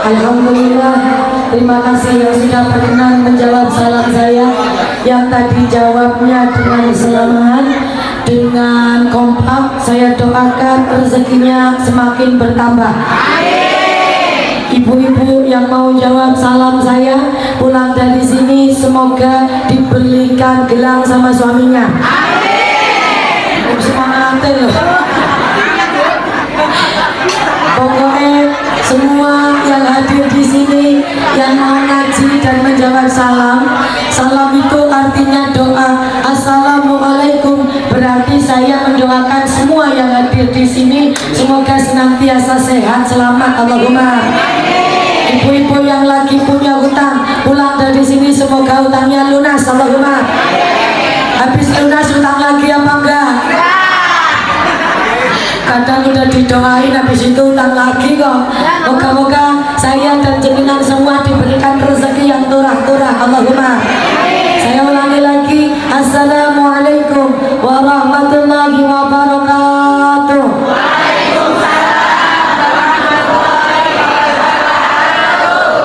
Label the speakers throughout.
Speaker 1: Alhamdulillah, terima kasih yang sudah berkenan menjawab salam saya. Yang tadi jawabnya dengan semangat, dengan kompak. Saya doakan rezekinya semakin bertambah. Ibu-ibu yang mau jawab salam saya pulang dari sini semoga diberikan gelang sama suaminya. Semangat loh. Pokoknya semua yang hadir di sini yang mau ngaji dan menjawab salam, salam itu artinya doa. Assalamualaikum berarti saya mendoakan semua yang hadir di sini semoga senantiasa sehat selamat. Allahumma. Ibu-ibu yang lagi punya hutang pulang dari sini semoga hutangnya lunas. Allahumma. Habis lunas hutang lagi apa enggak? Kadang udah didoain habis itu hutang lagi kok. Moga-moga saya dan jenengan semua diberikan rezeki yang turah-turah. Allahumma. Saya ulangi lagi. Assalamualaikum warahmatullahi wabarakatuh.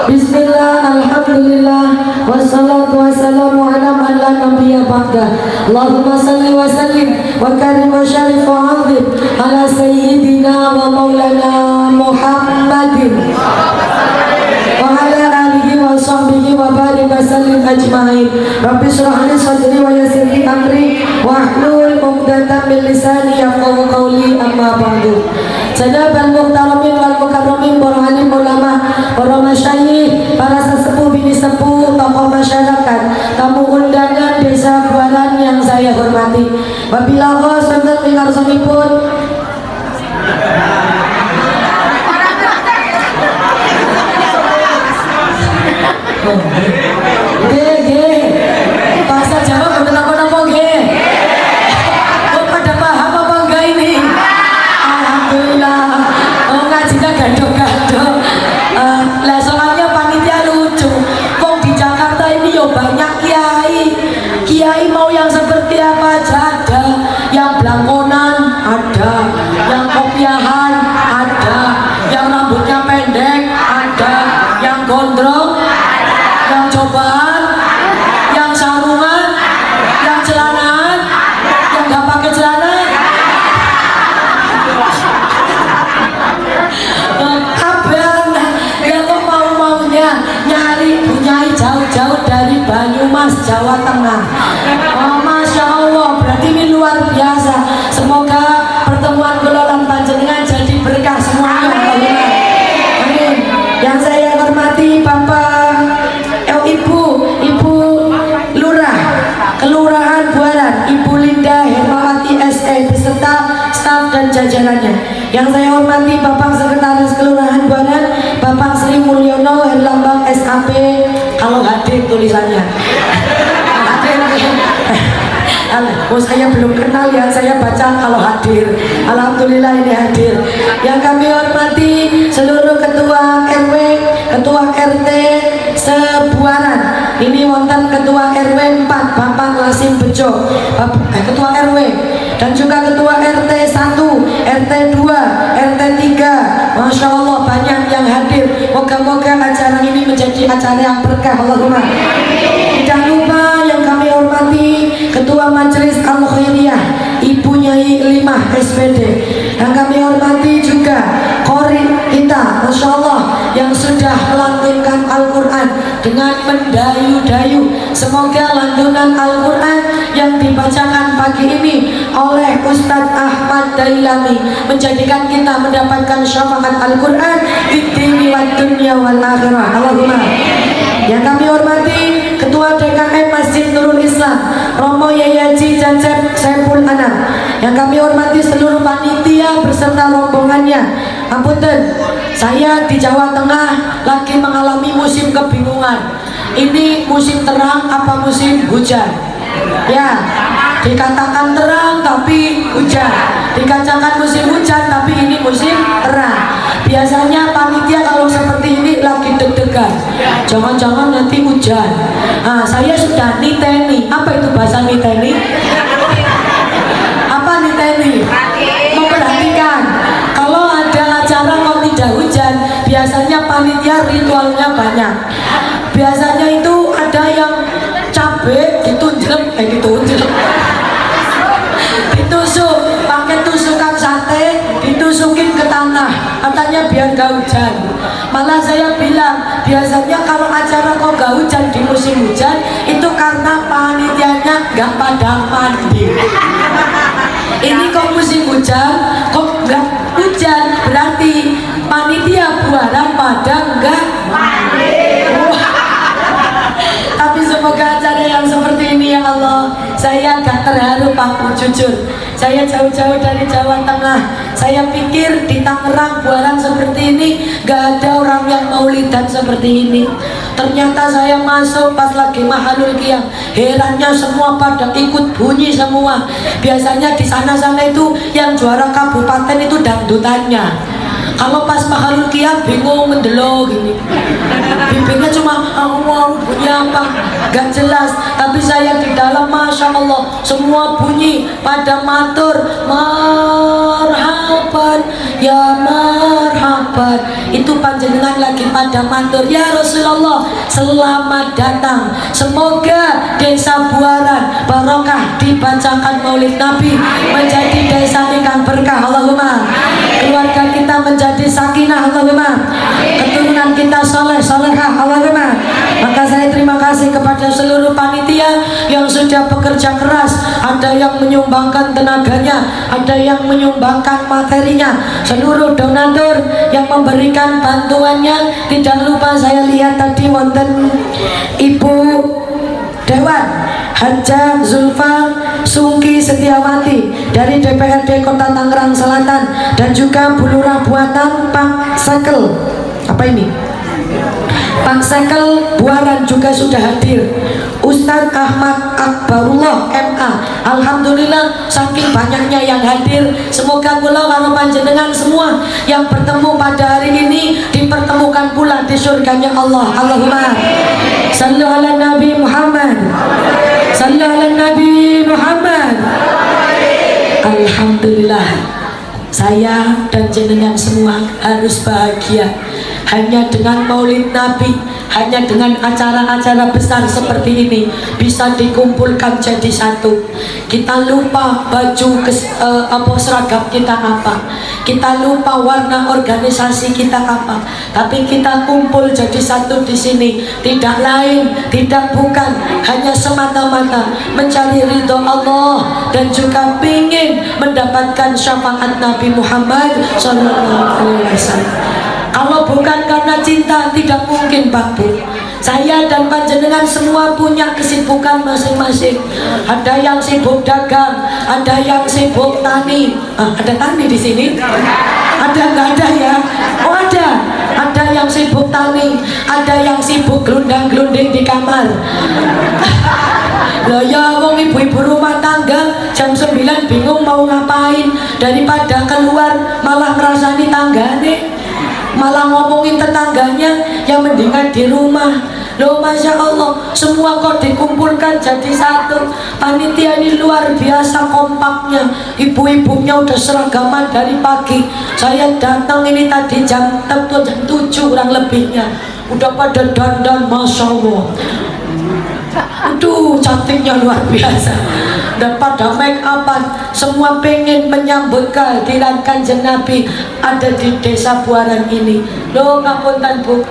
Speaker 1: Bismillah, alhamdulillah, wassalatu wassalamu ala man la nabiyya ba'da. Allahumma salli wa sallim wa karim wa syarif wa azim ala sayyidina wa maulana Muhammadin wa ala alihi wa sahbihi wa barik wa sallim ajma'in. Rabbi shrah li sadri wa yassir li amri wa hlul 'uqdatam min lisani yafqahu qawli, amma ba'du. Janabal muhtaramin wal mukarramin, para alim ulama, para masyayikh, para sesepuh bini sepuh, tokoh masyarakat, tamu undangan Desa Buaran yang saya hormati. Wabillahi taufiq minarsanipun. Bahasa Jawa bener apa nggih? Kok pada paham apa enggak ini? Alhamdulillah. Oh, ngajinya gado-gado. Lah soalnya panitia lucu. Kok di Jakarta ini yo banyak kiai. Kiai mau yang seperti apa aja ada. Yang belangkonan ada, yang kopiahan ada, yang rambutnya pendek ada, yang gondrong, yang cobaan, yang sarungan, yang celanaan, yang gak pakai celana. Abang, ya kok mau-maunya nyari bunyai jauh-jauh dari Banyumas, Jawa Tengah. Oh, Masya Allah, berarti ini luar biasa. Semoga pertemuan gelolan panjenengan jadi berkah semuanya. Amin. Yang saya hormati Bapak, Ibu Lurah Kelurahan Buaran, Ibu Linda Hermawati SE beserta staf dan jajarannya. Yang saya hormati Bapak Sekretaris Kelurahan Buaran, Bapak Sri Mulyono Herlambang SAP, kalau hadir tulisannya. Oh, saya belum kenal ya, saya baca kalau hadir. Alhamdulillah ini hadir. Yang kami hormati seluruh ketua RW, ketua RT Sebuaran. Ini wonten ketua RW 4 Bapak Lasim Bejo, ketua RW, dan juga ketua RT 1, RT 2, RT 3. Masya Allah banyak yang hadir. Moga-moga acara ini menjadi acara yang berkah. Allahumma. Tidak lupa yang kami hormati Ketua Majelis Al-Khairiyah Ibu Nyai Limah SPD. Yang kami hormati juga Qori kita, Masya Allah, yang sudah melantunkan Al-Quran dengan mendayu-dayu. Semoga lantunan Al-Quran yang dibacakan pagi ini oleh Ustadz Ahmad Dailami menjadikan kita mendapatkan syafaat Al-Quran di dunia wal dunia wal akhirah. Allahumma. Yang kami hormati Ketua DKM Masjid Nurul Islam Romo Yayaji Cecep Saiful Anam. Yang kami hormati seluruh panitia beserta rombongannya. Ampunten, saya di Jawa Tengah lagi mengalami musim kebingungan. Ini musim terang apa musim hujan? Ya, dikatakan terang tapi hujan, dikatakan musim hujan tapi ini musim terang. Biasanya panitia kalau seperti ini lagi deg-degan, jangan-jangan nanti hujan. Nah, saya sudah niteni. Apa itu bahasa niteni? Apa niteni? Memperhatikan. Kalau ada acara kok tidak hujan, biasanya panitia ritualnya banyak. Biasanya itu ada yang cabe ditunjuk, ditusuk pakai tusukan sate, ditusukin ke tanah, katanya biar gak hujan. Malah saya bilang, biasanya kalau acara kok gak hujan di musim hujan, itu karena panitianya gak pada mandi. Ini kok musim hujan, kok gak hujan, berarti panitia buaran pada gak mandi. Tapi semoga acara yang seperti ini ya Allah, saya gak terharu Pak, jujur. Saya jauh-jauh dari Jawa Tengah. Saya pikir di Tangerang buaran seperti ini gak ada orang yang maulidan seperti ini. Ternyata saya masuk pas lagi Mahalul Qiyam, herannya semua pada ikut bunyi semua. Biasanya di sana-sana itu yang juara kabupaten itu dangdutannya. Kalau pas Mahalul Qiyam bingung mendelok gini, bibirnya cuma mau bunyi apa gak jelas. Tapi saya di dalam Masya Allah semua bunyi pada matur marhaban ya marhaban. Itu panjenengan lagi pada matur ya Rasulullah selamat datang, semoga desa Buaran barokah dibacakan maulid Nabi, menjadi desa yang berkah Allahumma, keluarga kita menjadi sakinah Allahumma, keturunan kita soleh solehah Allahumma. Maka saya terima kasih kepada seluruh panitia yang sudah bekerja keras. Ada yang menyumbangkan tenaganya, ada yang menyumbangkan materinya, seluruh donatur yang memberikan bantuannya. Tidak lupa saya lihat tadi wonten Ibu Dewan Haja Zulfa Sungki Setiawati dari DPRD Kota Tangerang Selatan, dan juga Bu Lurah Buatan Pak Sekel, apa ini? Pak Sekel Buaran juga sudah hadir. Ustadz Ahmad Akbarullah MA, alhamdulillah saking banyaknya yang hadir. Semoga kula karo panjenengan semua yang bertemu pada hari ini dipertemukan pula di surganya Allah. Allahumma sallu ala Nabi Muhammad, sallu ala Nabi Muhammad. Alhamdulillah, saya dan jenengan semua harus bahagia hanya dengan maulid Nabi, hanya dengan acara-acara besar seperti ini bisa dikumpulkan jadi satu. Kita lupa baju seragam kita apa, kita lupa warna organisasi kita apa, tapi kita kumpul jadi satu di sini, tidak lain, tidak bukan, hanya semata-mata mencari ridho Allah dan juga ingin mendapatkan syafaat Nabi Muhammad SAW. Kalau bukan karena cinta tidak mungkin Pak Bu. Saya dan panjenengan semua punya kesibukan masing-masing. Ada yang sibuk dagang, ada yang sibuk tani. Ada tani di sini? Ada nggak ada ya? Oh ada. Ada yang sibuk tani, ada yang sibuk gelundang-gelunding di kamar. Loh ya wong ibu-ibu rumah tangga jam 9 bingung mau ngapain, daripada keluar malah ngerasani tanggane, malah ngomongin tetangganya, yang mendingan di rumah. Loh Masya Allah, semua kok dikumpulkan jadi satu. Panitia ini luar biasa kompaknya, ibu-ibunya udah seragaman dari pagi. Saya datang ini tadi jam 7 kurang lebihnya, udah pada dandan Masya Allah. Aduh cantiknya luar biasa, dan pada make upan, semua pengen menyambut kehadiran Kanjeng Nabi ada di desa Buaran ini. Loh ngapunten Bu,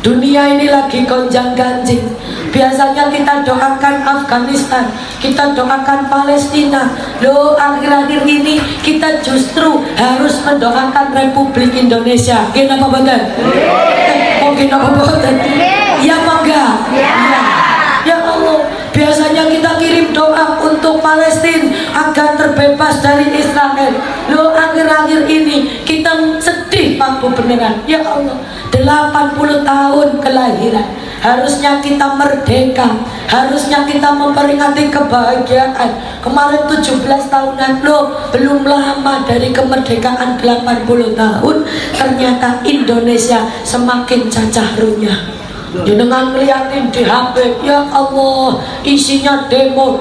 Speaker 1: dunia ini lagi gonjang ganjing. Biasanya kita doakan Afghanistan, kita doakan Palestina. Loh akhir-akhir ini kita justru harus mendoakan Republik Indonesia. Kenapa betul? Mungkin apa betul? Ya apa enggak? Ya Allah, biasanya kita kirim doa untuk Palestina agar terbebas dari Israel. Loh akhir-akhir ini kita sedih Pak Bu beneran. Ya Allah, 80 tahun kelahiran, harusnya kita merdeka, harusnya kita memperingati kebahagiaan. Kemarin 17 tahunan, loh belum lama dari kemerdekaan 80 tahun, ternyata Indonesia semakin cacah runyah. Jenengan ngeliatin di HP, ya Allah, isinya demo.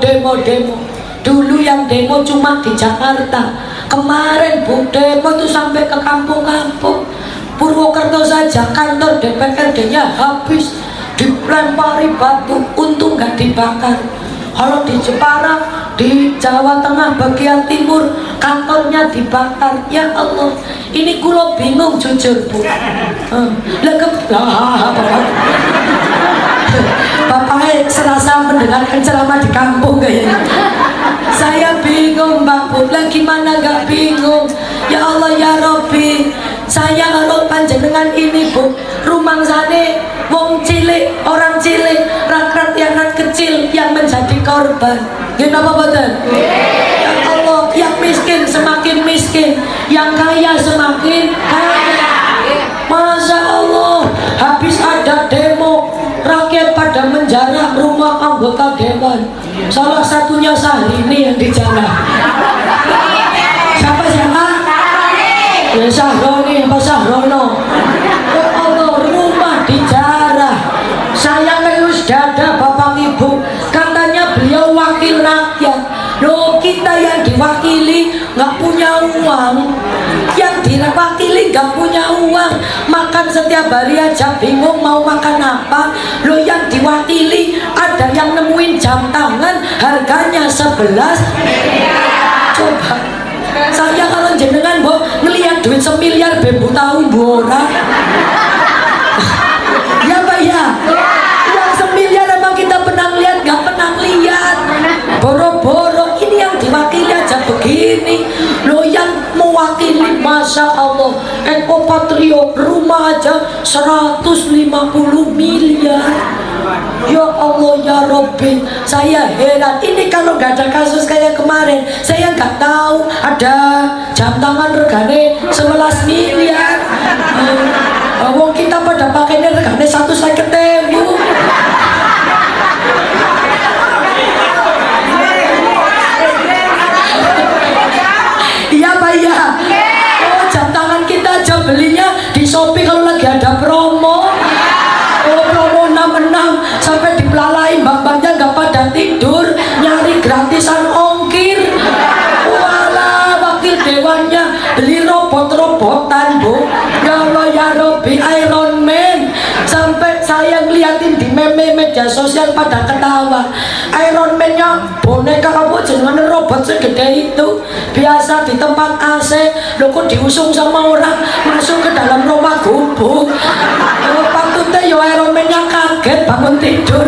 Speaker 1: Dulu yang demo cuma di Jakarta, kemarin Bu demo tuh sampai ke kampung-kampung. Purwokerto saja kantor DPRD-nya habis dilempari batu, untung nggak dibakar. Kalau di Jepara, di Jawa Tengah bagian timur kantornya dibakar. Ya Allah, ini kulo bingung jujur Bu. Bapaknya serasa mendengarkan ceramah di kampung kayaknya. Saya bingung Mbak Bu, lah gimana gak bingung. Ya Allah ya Rabbi, saya kalau panjenengan ini Bu, rumang sane wong cilik, orang cilik, rakyat kecil yang menjadi korban. Gini apa betul? Ya Allah, yang miskin semakin miskin, yang kaya semakin kaya. Masya Allah, habis ada demo, rakyat pada menjarah rumah anggota dewan. Salah satunya Syahrini yang dijarah. Siapa? Ya Syahroni, apa Sahrono? Ya Allah, rumah dijarah. Saya ngelus dada Bapak Ibu, katanya beliau wakil rakyat. Loh, kita yang diwakili nggak punya uang, yang diwakili nggak punya uang, makan setiap hari aja bingung mau makan apa. Loh, yang diwakili ada yang nemuin jam tangan harganya 11 miliar. Coba saya kalau jenengan Bu ngelihat duit 1 miliar bebu tahu Bu ora? Ya Pak ya? Yang 1 miliar emang kita pernah lihat, nggak pernah lihat. Boro-boro ini yang diwakili aja begini. Loh, yang mewakili Masya Allah Eko Patrio rumah aja 150 miliar. Ya Allah ya Rabbi, saya heran. Ini kalau nggak ada kasus kayak kemarin, saya nggak tahu ada jam tangan regane 11 miliar. Wong kita pada pakainya regane 150.000. Iya Pak ya. Oh, jam tangan kita aja belinya di Shopee kalau lagi ada promo. Oh, promo 66 sampai dipelalain, mbak-mbaknya nggak pada tidur nyari gratisan ongkir. Walah, wakil dewannya beli robot-robotan Bu. Ya Allah ya Rabbi, Iron Man. Sampai saya ngeliatin di meme media sosial pada ketawa. Iron Man-nya boneka apa jenengan robot segede itu, biasa di tempat AC. Loh, kok diusung sama orang masuk ke dalam rumah gubuk. Patutnya ya Iron Man-nya kaget bangun tidur,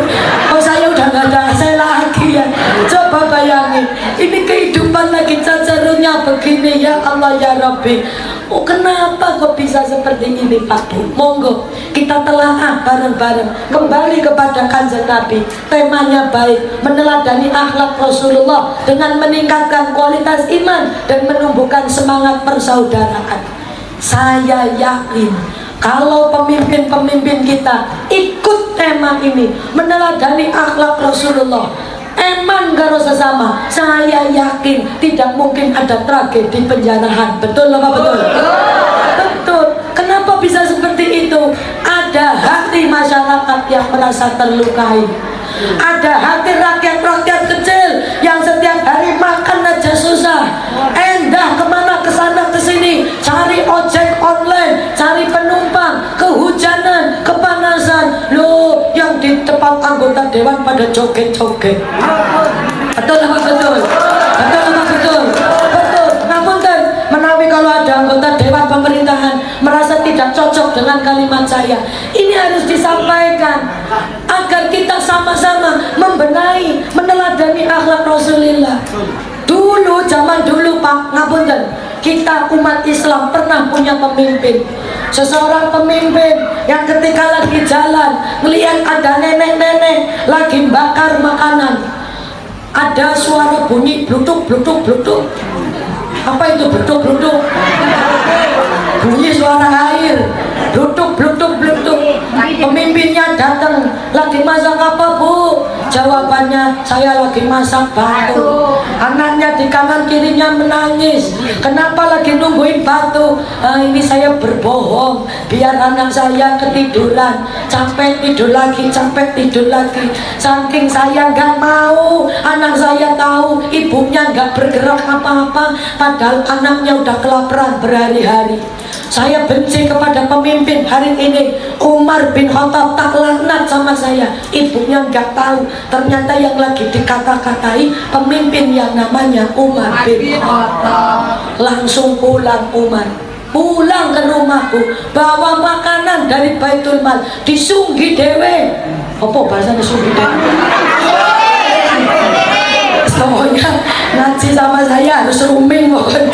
Speaker 1: oh saya udah gak ada AC lagi ya. Coba bayangin, ini kehidupan lagi cacarunnya begini. Ya Allah ya Rabbi. Oh, kenapa kok bisa seperti ini Pak Bu? Monggo kita telaah bareng-bareng kembali kepada Kanjeng Nabi. Temanya baik, meneladani akhlak Rasulullah dengan meningkatkan kualitas iman dan menumbuhkan semangat persaudaraan. Saya yakin kalau pemimpin-pemimpin kita ikut tema ini, meneladani akhlak Rasulullah, eman karo sesama, saya yakin tidak mungkin ada tragedi penjarahan. Betul apa betul? Betul. Kenapa bisa seperti itu? Ada hati masyarakat yang merasa terlukai, ada hati rakyat-rakyat kecil yang setiap hari makan aja susah, endah kemana kesana kesini, cari ojek online, cari penumpang, kehujanan, kepanasan. Loh, yang di tempat anggota dewan pada joget-joget. Betul apa betul? Betul apa betul? Betul. Ngapunten, menawi kalau ada anggota dewan pemerintahan merasa tidak cocok dengan kalimat saya, ini harus disampaikan agar kita sama-sama membenahi, meneladani akhlak Rasulullah. Dulu, zaman dulu Pak, ngapunten, kita umat Islam pernah punya pemimpin, seseorang pemimpin yang ketika lagi jalan melihat ada nenek-nenek lagi bakar makanan, ada suara bunyi blutuk blutuk blutuk. Apa itu blutuk blutuk? Bunyi suara air, blutuk blutuk blutuk. Pemimpinnya datang, lagi masak apa Bu? Jawabannya, saya lagi masak batu. Anaknya di kanan kirinya menangis. Kenapa lagi nungguin batu? Ini saya berbohong biar anak saya ketiduran. Capek tidur lagi, capek tidur lagi. Saking saya nggak mau anak saya tahu ibunya nggak bergerak apa-apa, padahal anaknya udah kelaparan berhari-hari. Saya benci kepada pemimpin hari ini. Umar bin Khattab tak laknat sama saya. Ibunya nggak tahu ternyata yang lagi dikata-katai pemimpin yang namanya Umar bin Khattab. Langsung pulang Umar, pulang ke rumahku, bawa makanan dari Baitul Mal, disunggi dewe. Apa bahasa disunggi dewe? Pokoknya ngaji sama saya harus rooming pokoknya.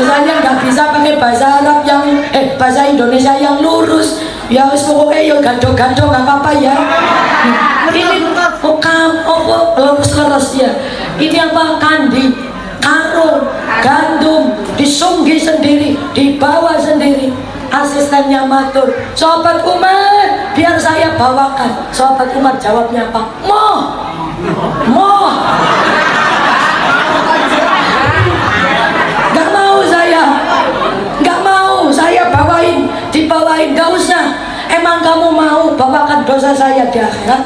Speaker 1: Saya nggak bisa pakai bahasa Arab yang bahasa Indonesia yang lurus. Ya wis pokoknya yo gado-gado nggak apa-apa ya. Ini bukan lurus-lurus ya. Ini apa? Kandi, karung, gandum disunggi sendiri, dibawa sendiri. Asistennya matur, Sobat Umar, biar saya bawakan. Sobat Umar jawabnya apa? Moh. Gak mau saya bawain, dibawain, gak usah. Emang kamu mau bawakan dosa saya di akhirat?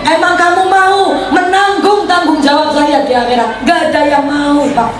Speaker 1: Emang kamu mau menanggung tanggung jawab saya di akhirat? Gak ada yang mau, Pak.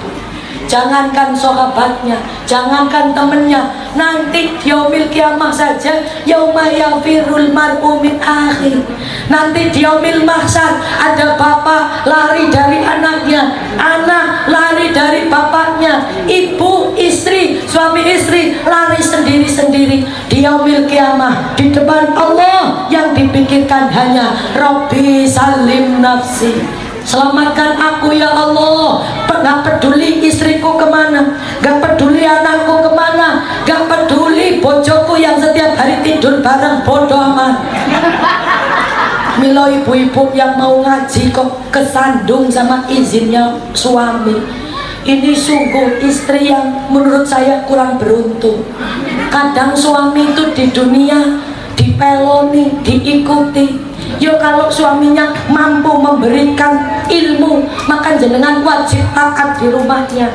Speaker 1: Jangankan sahabatnya, jangankan temennya, nanti yaumil kiamah saja, yauma yafirul mar'u min akhi. Nanti di yaumil mahsyar ada bapak lari dari anaknya, anak lari dari bapaknya, ibu, istri, suami istri lari sendiri-sendiri. Di yaumil kiamah di depan Allah yang dipikirkan hanya Rabbi salim nafsi, selamatkan aku ya Allah. Gak peduli istriku kemana, gak peduli anakku kemana, gak peduli bojoku yang setiap hari tidur bareng, bodoh amat. Milo ibu-ibu yang mau ngaji kok kesandung sama izinnya suami. Ini sungguh istri yang menurut saya kurang beruntung. Kadang suami itu di dunia dipeloni, diikuti. Yo kalau suaminya mampu memberikan ilmu, maka jenengan wajib taat di rumahnya.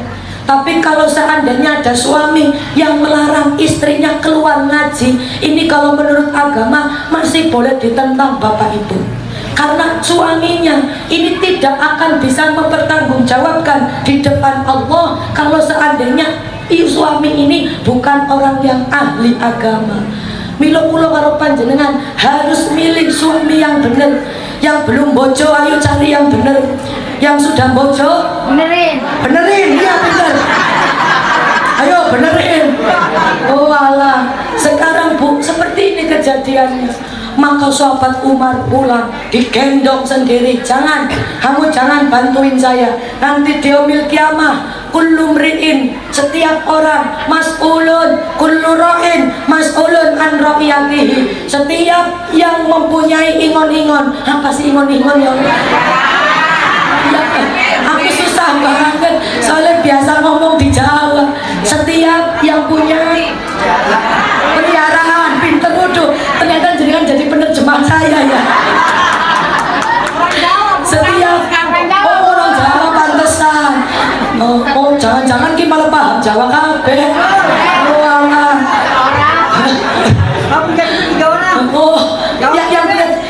Speaker 1: Tapi kalau seandainya ada suami yang melarang istrinya keluar ngaji, ini kalau menurut agama masih boleh ditentang bapak ibu. Karena suaminya ini tidak akan bisa mempertanggungjawabkan di depan Allah kalau seandainya suami ini bukan orang yang ahli agama. Milo pulau karo panjenengan harus milih suami yang benar. Yang belum bojo ayo cari yang benar. Yang sudah bojo benerin, iya bener. Ayo benerin. Oh alah, sekarang Bu seperti ini kejadiannya. Maka sahabat Umar pulang digendong sendiri. Jangan, kamu jangan bantuin saya. Nanti di yaumil kiamah kullu mri'in, setiap orang mas'ulun, kullu ra'in mas'ulun an ra'iyatihi. Setiap yang mempunyai ingon-ingon. Apa sih ingon-ingon ya? Ya, aku susah banget soalnya biasa ngomong di Jawa. Setiap yang punya peliharaan, pinter wuduh. Ternyata jadi penerjemah saya ya. Setiap orang Jawa pantesan. Oh jangan-jangan kita malah paham Jawa kabeh. Oh Allah. Oh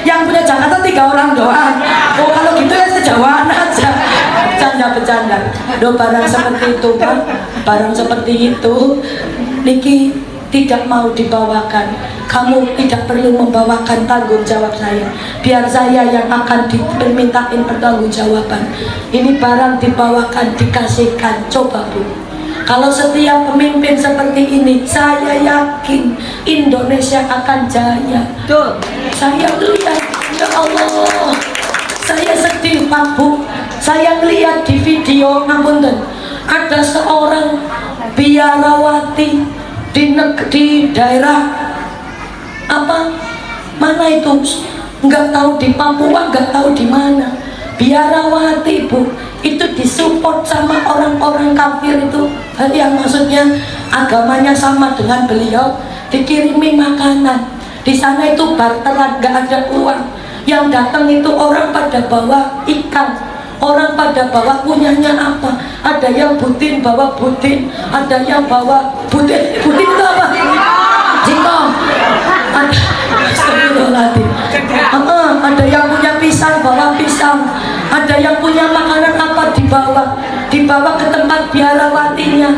Speaker 1: yang punya Jakarta 3 orang doang. Oh kalau gitu ya sejawaan aja. Bercanda. Barang seperti itu Pak, barang seperti itu Niki tidak mau dibawakan. Kamu tidak perlu membawakan tanggung jawab saya, biar saya yang akan dimintain pertanggungjawaban. Ini barang dibawakan, dikasihkan. Coba Bu, kalau setiap pemimpin seperti ini, saya yakin Indonesia akan jaya. Tuh, saya lihat, ya Allah, saya sedih Pak Bu. Saya melihat di video, ngapunten, ada seorang biarawati di daerah apa mana itu, nggak tahu di Papua, nggak tahu di mana. Biarawati Bu, itu disupport sama orang-orang kafir itu, yang maksudnya agamanya sama dengan beliau, dikirimi makanan. Di sana itu barteran, nggak ada uang. Yang datang itu orang pada bawa ikan, Orang pada bawa punyanya apa? Ada yang butin bawa butin, ada yang bawa butin. Butin itu apa? Jingkong. Ada yang punya pisang bawa pisang, ada yang punya makanan apa dibawa ke tempat biarawatinya.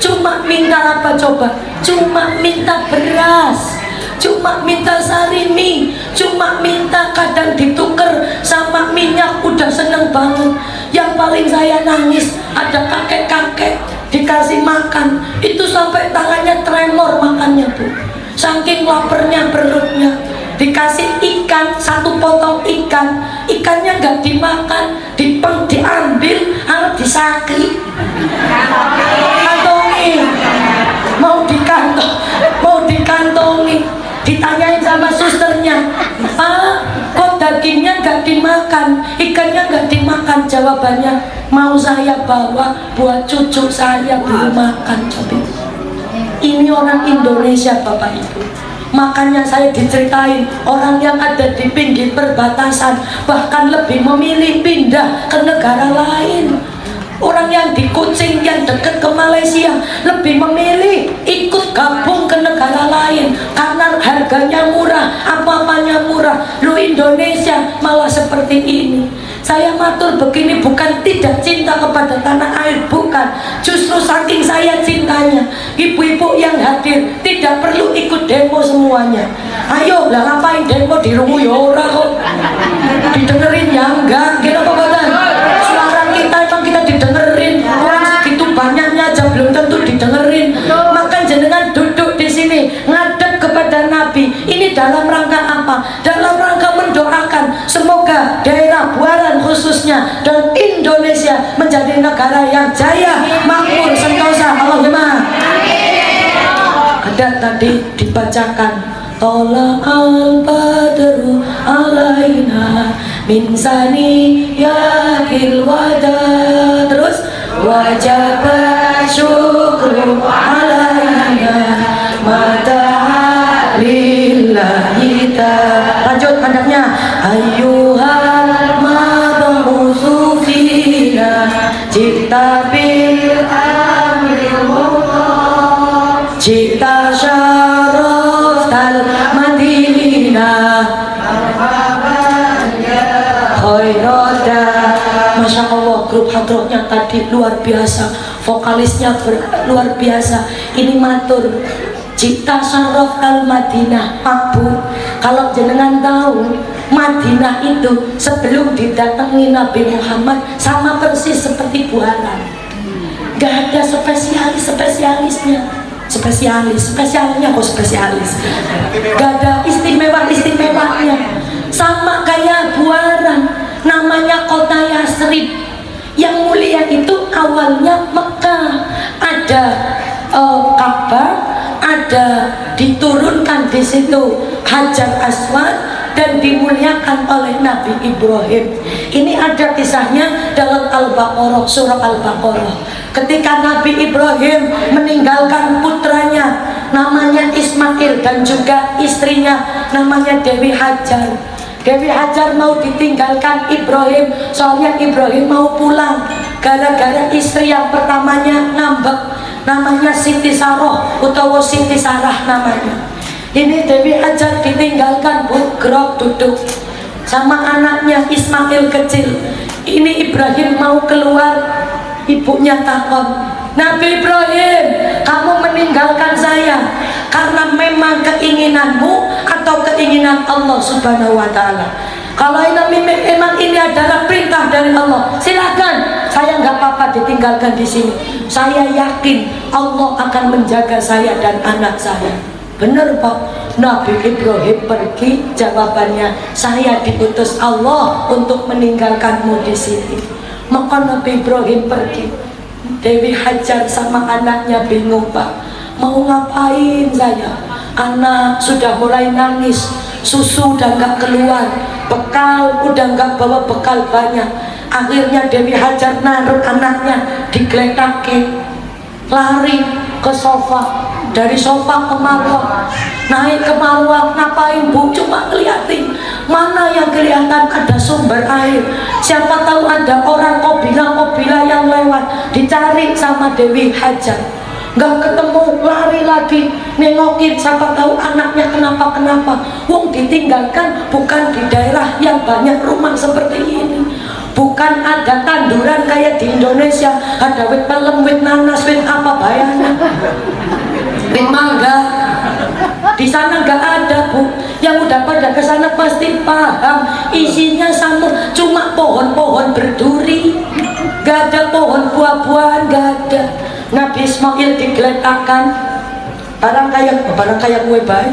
Speaker 1: Cuma minta apa coba? Cuma minta beras, cuma minta sarimi, cuma minta kadang ditukar sama minyak, udah seneng banget. Yang paling saya nangis ada kakek-kakek dikasih makan, itu sampai tangannya tremor makannya Bu, saking lapernya perutnya. Dikasih ikan, satu potong ikan, ikannya nggak dimakan, diambil, harus disaki, kantongi, mau dikantongi, ditanyain sama susternya, Pak, kok dagingnya nggak dimakan, ikannya nggak dimakan? Jawabannya, mau saya bawa buat cucu saya belum makan. Coba, ini orang Indonesia Bapak Ibu. Makanya saya diceritain orang yang ada di pinggir perbatasan bahkan lebih memilih pindah ke negara lain. Orang yang di Kucing yang dekat ke Malaysia lebih memilih ikut gabung ke negara lain karena harganya murah, apa-apanya murah. Lu Indonesia malah seperti ini. Saya matur begini bukan tidak cinta kepada tanah air, bukan. Justru saking saya cintanya, ibu-ibu yang hadir tidak perlu ikut demo semuanya. Ayo lah, ngapain demo di rumah ya ora kok. Didengerin ya enggak, gitu apa kata? Suara kita emang kita didengerin. Orang segitu banyaknya aja belum tentu didengerin. Maka jenengan duduk di sini ngadep kepada Nabi. Ini dalam rangka apa? Dalam rangka mendoakan semoga daerah Buaran khususnya dan Indonesia menjadi negara yang jaya, makmur, sentosa. Allahumma. Ada tadi dibacakan Tola al-badru alaina min saniyakil wada, terus wajib syukru alaina mata lillahi ta'ala. Lanjut hadapnya, ayyuhal mabu'utsu fina jita bil amril muqam jita syaraftal madinah khairada. Masya Allah, grup hadrohnya tadi luar biasa, vokalisnya luar biasa. Ini matur Cita Syaraf al-Madinah. Pak Bu, kalau jenengan tahu Madinah itu sebelum didatangi Nabi Muhammad sama persis seperti Buaran, gak ada spesialisnya. Spesialnya kok spesialis, gak ada istimewanya, sama kayak Buaran. Namanya kota Yasrib. Yang mulia itu awalnya Mekah, ada Ka'bah, ada diturunkan di situ Hajar Aswad dan dimuliakan oleh Nabi Ibrahim. Ini ada kisahnya dalam Al-Baqarah, surah Al-Baqarah. Ketika Nabi Ibrahim meninggalkan putranya namanya Ismail dan juga istrinya namanya Dewi Hajar. Dewi Hajar mau ditinggalkan Ibrahim, soalnya Ibrahim mau pulang gara-gara istri yang pertamanya ngambek, namanya Siti Saroh utawa Siti Sarah namanya. Ini Dewi Hajar ditinggalkan, Bu, gerok duduk sama anaknya Ismail kecil. Ini Ibrahim mau keluar, ibunya takut, Nabi Ibrahim, kamu meninggalkan saya karena memang keinginanmu atau keinginan Allah Subhanahu wa Ta'ala? Kalau memang ini adalah perintah dari Allah, silakan, saya nggak apa-apa ditinggalkan di sini. Saya yakin Allah akan menjaga saya dan anak saya. Benar Pak, Nabi Ibrahim pergi, jawabannya saya diutus Allah untuk meninggalkanmu di sini. Maka Nabi Ibrahim pergi. Dewi Hajar sama anaknya bingung, Pak, mau ngapain saya? Anak sudah mulai nangis, susu udah nggak keluar, bekal udah nggak bawa bekal banyak. Akhirnya Dewi Hajar naruh anaknya digeletakkan, lari ke sofa, dari sofa ke marwah, naik ke marwah. Ngapain Bu? Cuma ngeliatin mana yang kelihatan ada sumber air. Siapa tahu ada orang kobila yang lewat, dicari sama Dewi Hajar, nggak ketemu, lari lagi nengokin, siapa tahu anaknya kenapa. Wong ditinggalkan bukan di daerah yang banyak rumah seperti ini, bukan ada tanduran kayak di Indonesia, ada wit pelem, wit nanas, wit apa bayangnya, wit mangga. Di sana nggak ada, Bu. Yang udah pada ke sana pasti paham, isinya sama, cuma pohon-pohon berduri, nggak ada pohon buah-buahan, nggak ada. Nabi Ismail digeletakkan, barang kayak kue bayi.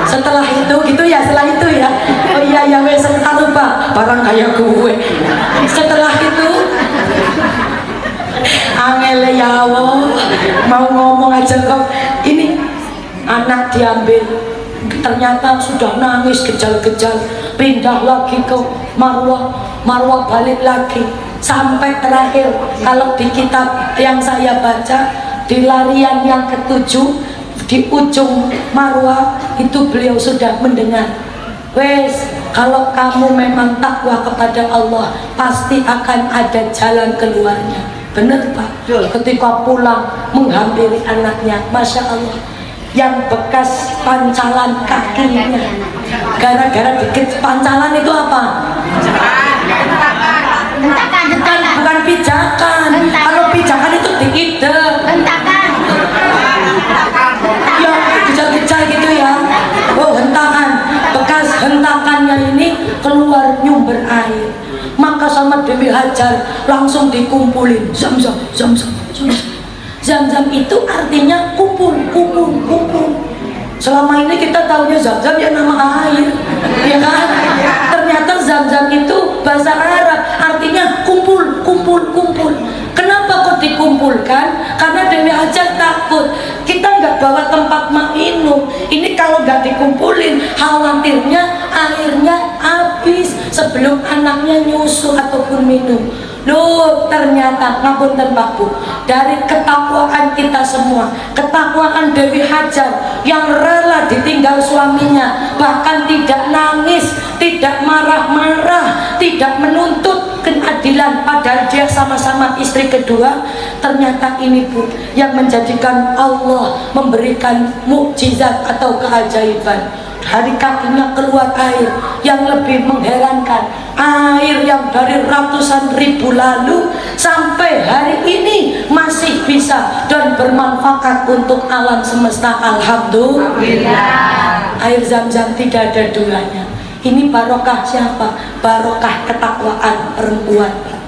Speaker 1: Setelah itu gitu ya, oh iya ya wes, tak lupa, barang kayak kue. Setelah itu angel ya Allah, mau ngomong aja kok. Ini anak diambil, ternyata sudah nangis kejal-kejal, pindah lagi ke Marwah balik lagi sampai terakhir. Kalau di kitab yang saya baca, di larian yang ketujuh, di ujung Marwah itu beliau sudah mendengar, wes kalau kamu memang takwa kepada Allah pasti akan ada jalan keluarnya. Benar Pak? Ketika pulang menghampiri anaknya, Masya Allah, yang bekas pancalan kakinya gara-gara dikit pancalan itu apa? Bukan pijakan. Kalau pijakan itu diide, ya kejal-kejal gitu ya. Oh, hentakan. Bekas hentakannya ini keluar nyumber air. Maka sama Dewi Hajar langsung dikumpulin. Zam-zam itu artinya kumpul. Selama ini kita tahunya zam-zam ya nama air, ya kan? Ternyata zam-zam itu bahasa Arab, artinya kumpul. Kenapa kok dikumpulkan? Karena Dewi Hajar takut kita nggak bawa tempat minum. Ini kalau nggak dikumpulin, khawatirnya airnya habis sebelum anaknya nyusu ataupun minum. Loh, ternyata ngapunten Pak Bu, dari ketakwaan kita semua, ketakwaan Dewi Hajar yang rela ditinggal suaminya, bahkan tidak nangis, tidak marah-marah, tidak menuntut keadilan, padahal dia sama-sama istri kedua. Ternyata ini Bu yang menjadikan Allah memberikan mukjizat atau keajaiban. Dari kakinya keluar air yang lebih mengherankan, air yang dari ratusan ribu lalu sampai hari ini masih bisa dan bermanfaat untuk alam semesta. Alhamdulillah. Air Zam-Zam tidak ada duanya. Ini barokah siapa? Barokah ketakwaan perempuan.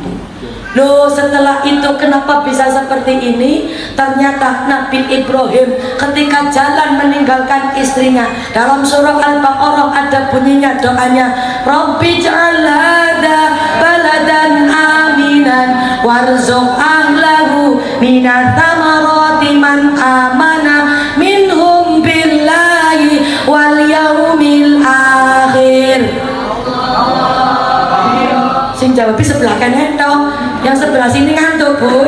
Speaker 1: Loh, setelah itu kenapa bisa seperti ini? Ternyata Nabi Ibrahim ketika jalan meninggalkan istrinya, dalam surah Al-Baqarah ada bunyinya doanya, Rabbi ja'al hadza baladan aminan warzuq ahlahu minat thamarati man amana minhum billahi wal yaumil akhir. Sing jawab sebelah kanan dong, yang sebelah sini ngantuk Bu?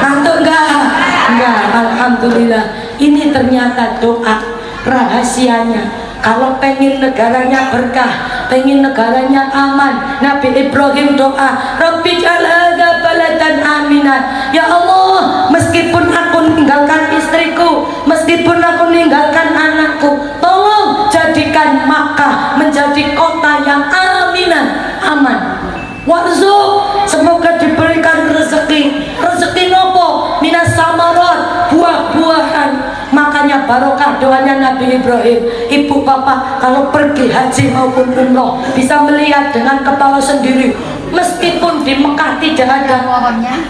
Speaker 1: Ngantuk enggak? Alhamdulillah. Ini ternyata doa rahasianya. Kalau pengen negaranya berkah, pengen negaranya aman, Nabi Ibrahim doa, Rabbi ja'al hadza baladan aminan. Ya Allah, meskipun aku meninggalkan istriku, meskipun aku meninggalkan anakku, tolong jadikan Makkah menjadi kota yang aminan, aman. Warzuq, semoga diberikan rezeki nopo minas samarat, buah-buahan. Makanya barokah doanya Nabi Ibrahim. Ibu bapak kalau pergi haji maupun umroh bisa melihat dengan kepala sendiri, meskipun di Mekah tidak ada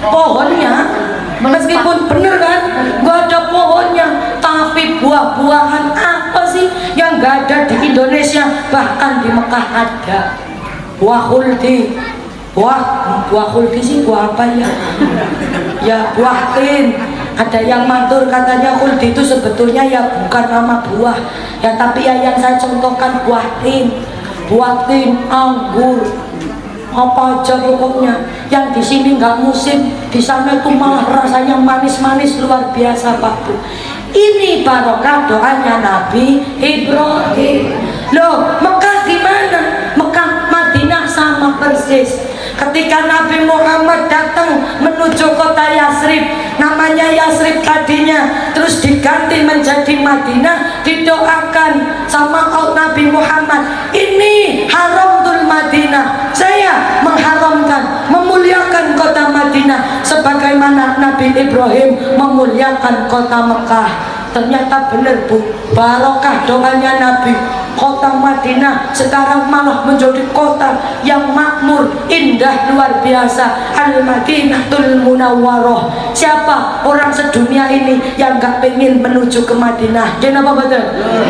Speaker 1: pohonnya, meskipun bener kan gak ada pohonnya, tapi buah-buahan apa sih yang gak ada di Indonesia, bahkan di Mekah ada. Buah khuldi. Buah khuldi sih buah apa ya? Ya buah tin. Ada yang matur katanya khuldi itu sebetulnya ya bukan nama buah ya, tapi ya yang saya contohkan buah tin, anggur, apa aja pokoknya. Yang di sini nggak musim, di sana itu malah rasanya manis-manis luar biasa Pak Bu. Ini barokah doanya Nabi Ibrahim. Loh, ketika Nabi Muhammad datang menuju kota Yasrib, namanya Yasrib tadinya, terus diganti menjadi Madinah, didoakan sama Nabi Muhammad, ini haramul Madinah, saya mengharamkan, memuliakan kota Madinah sebagaimana Nabi Ibrahim memuliakan kota Mekah. Ternyata benar Bu, barokah doanya Nabi, kota Madinah sekarang malah menjadi kota yang makmur, indah, luar biasa. Al-Madinatul Munawwaroh. Siapa orang sedunia ini yang gak pengen menuju ke Madinah? Jadi apa betul?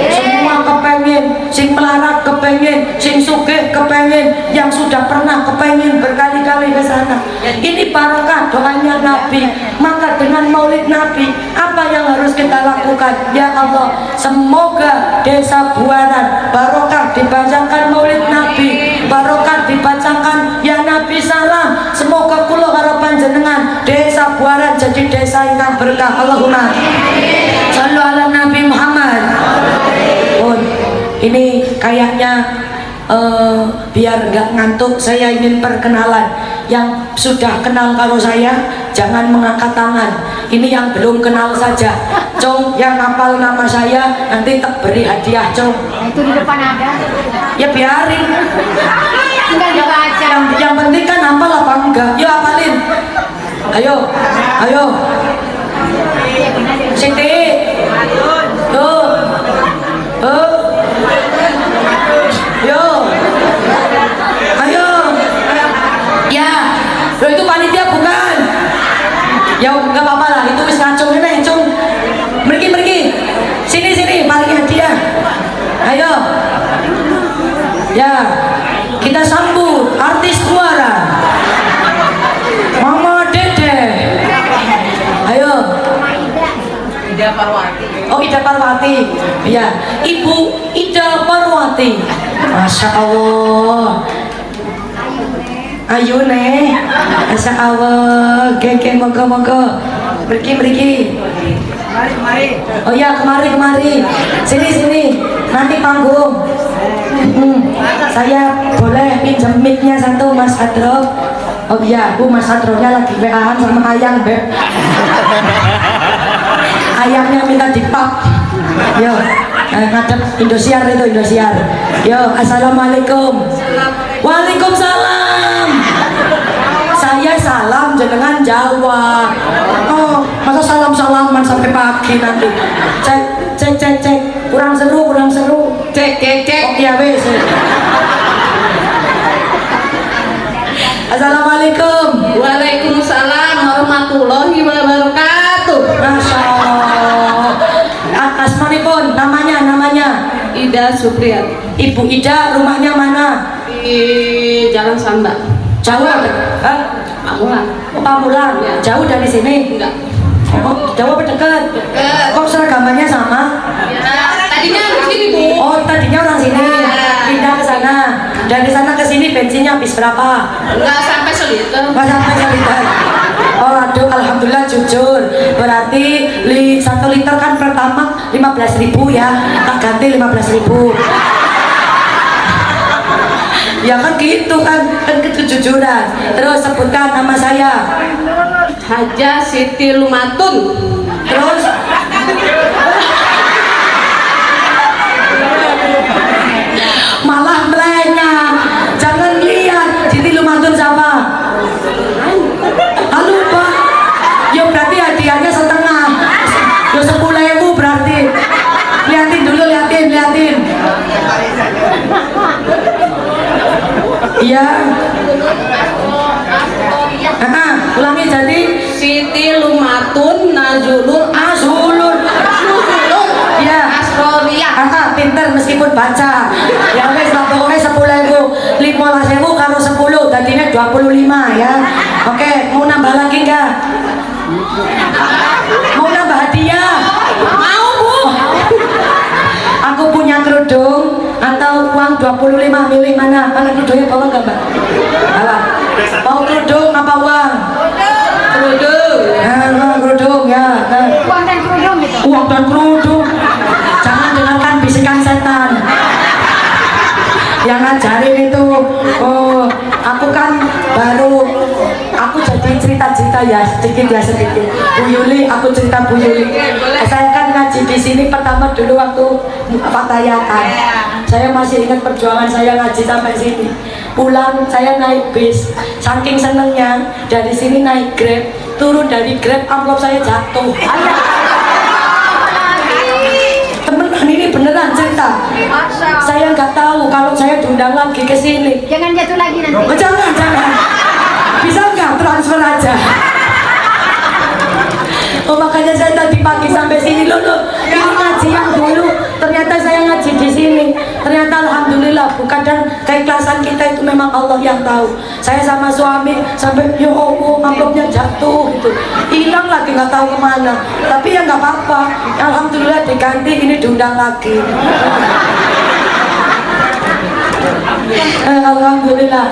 Speaker 1: Semua kepengen, sing melarat kepengen, sing sugih kepengen, yang sudah pernah kepengen berkali-kali ke sana. Ini barokah doanya Nabi. Maka dengan maulid Nabi, apa yang harus kita lakukan? Ya Allah, semoga desa Buaran barokah dibacakan maulid Nabi, barokah dibacakan ya Nabi salam. Semoga kula karo panjenengan desa Buaran jadi desa yang berkah. Allahumma shallu ala Nabi Muhammad. Oh, ini kayaknya biar nggak ngantuk, saya ingin perkenalan. Yang sudah kenal karo saya jangan mengangkat tangan, ini yang belum kenal saja. Cong, yang hafal nama saya nanti tak beri hadiah, Cong.
Speaker 2: Itu di depan ada.
Speaker 1: Ya biarin,
Speaker 2: Enggak dibaca.
Speaker 1: yang penting kan hafal apa enggak. Yuk hafalin, ayo, ayo Siti, tuh, yo, ayo, ya, lo itu panitia bukan? Ya nggak apa-apa lah, itu wis ngacung ini, cung, pergi, sini, paling hadiah, ayo, ya, kita sambut artis Buaran, Mama Dede, ayo.
Speaker 3: Ida Parwati.
Speaker 1: Oh, Ida Parwati, ya, Ibu Ida Parwati, Masya Allah, ayo nih, Masya Allah, geng, moga, pergi,
Speaker 3: Mari.
Speaker 1: oh ya, kemari, sini, nanti panggung. Saya boleh pinjam mic-nya satu, Mas Adro? Oh iya, Bu, Mas Adronya lagi WA-an sama Ayang, Beb. Ayamnya minta dipap. Yo, ngadep Indosiar itu, Indosiar. Yo, assalamualaikum. Waalaikumsalam. Saya salam jenengan Jawa. Oh, masa salam-salaman sampai pagi nanti. Cek. Kurang seru. Cek. Oh iya wes. Assalamualaikum.
Speaker 3: Waalaikumsalam warahmatullahi wabarakatuh.
Speaker 1: Masya Allah. Asmanipun, namanya
Speaker 3: Ida Supriyati.
Speaker 1: Ibu Ida, rumahnya mana?
Speaker 3: Di Jalan Samba.
Speaker 1: Jauh? Hah?
Speaker 3: Pamulang.
Speaker 1: Oh, Pamulang.
Speaker 3: Ya.
Speaker 1: Jauh dari sini?
Speaker 3: Enggak.
Speaker 1: Oh, jauh apa dekat?
Speaker 3: Dekat.
Speaker 1: Kok seragamannya sama?
Speaker 3: Ya, tadinya di sini, Bu.
Speaker 1: Oh, tadinya orang sini.
Speaker 3: Ya.
Speaker 1: Pindah ke sana. Dari sana ke sini bensinnya habis berapa?
Speaker 3: Enggak sampai seliter.
Speaker 1: Nggak sampai 1 liter. Oh, aduh, alhamdulillah jujur. Berarti 1 liter kan pertama 15.000 ya. Tak ganti 15.000. Ya kan gitu kan kejujuran. Terus sebutkan nama saya.
Speaker 3: Haja Siti Lumatun.
Speaker 1: Terus malah melenyap. Jangan lihat Siti Lumatun siapa? Lupa. Ya berarti hadiahnya setengah. Ya 10.000 berarti. Liatin dulu, liatin. Iya. Ulangi jadi
Speaker 3: Siti Lumatun Nazulul
Speaker 1: Azulun. Iya.
Speaker 3: Asrolia.
Speaker 1: Pinter meskipun baca. Ya wes lah, pokoknya 10.000, 15.000 karo 10 tadinya 25 ya. Oke, mau nambah lagi enggak? Mau nambah hadiah?
Speaker 3: Mau, Bu.
Speaker 1: Aku punya kerudung atau uang 25 milih mana? Mana kerudungnya bawa enggak, Mbak? Alah. Mau kerudung apa uang?
Speaker 3: Kerudung.
Speaker 1: Kerudung ya.
Speaker 2: Uang dan kerudung gitu.
Speaker 1: Uang dan kerudung. Jangan dengarkan bisikan setan yang ngajarin itu. Oh, aku kan baru aku jadi cerita-cerita ya sedikit. Bu Yuli, aku cerita Bu Yuli. Saya kan ngaji di sini pertama dulu waktu Fatayatan. Saya masih ingat perjuangan saya ngaji sampai sini. Pulang saya naik bis, saking senengnya dari sini naik Grab, turun dari Grab amplop saya jatuh. Temenan ini beneran cerita. Saya nggak tahu kalau saya diundang lagi ke sini.
Speaker 2: Jangan jatuh lagi nanti.
Speaker 1: Oh, jangan. Bisa nggak transfer aja? Oh, makanya saya tadi pagi sampai sini loh. Ini ngaji yang dulu. Ternyata saya ngaji di sini. Ternyata alhamdulillah, kadang keikhlasan kita itu memang Allah yang tahu. Saya sama suami sampai ya Allah amplopnya jatuh gitu. Hilang lagi nggak tahu kemana. Tapi ya nggak apa-apa. Alhamdulillah diganti, ini diundang lagi. Alhamdulillah.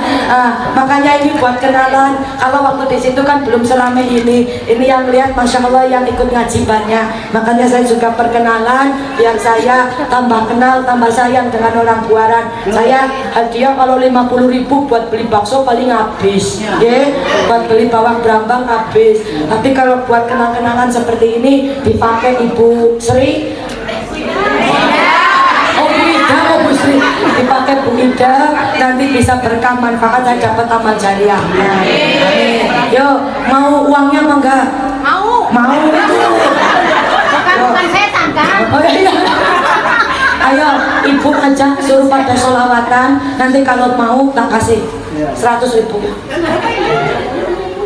Speaker 1: Makanya ini buat kenalan. Kalau waktu di situ kan belum selama ini. Ini yang lihat, masya Allah, yang ikut ngaji banyak. Makanya saya juga perkenalan biar saya tambah kenal, tambah sayang dengan orang Buaran. Saya hadiah kalau 50.000 buat beli bakso paling habis, ya. Buat beli bawang brambang habis. Tapi kalau buat kenal-kenalan seperti ini dipakai Ibu Sri. Dipakai Bu Ida, nanti bisa berkah manfaat, saya dapat amal jariah. Amin. Yo, mau uangnya mau enggak? Mau itu.
Speaker 2: Bukan setan kan?
Speaker 1: Oh iya. Ayo, ibu aja suruh pada sholawatan. Nanti kalau mau tak kasih 100.000.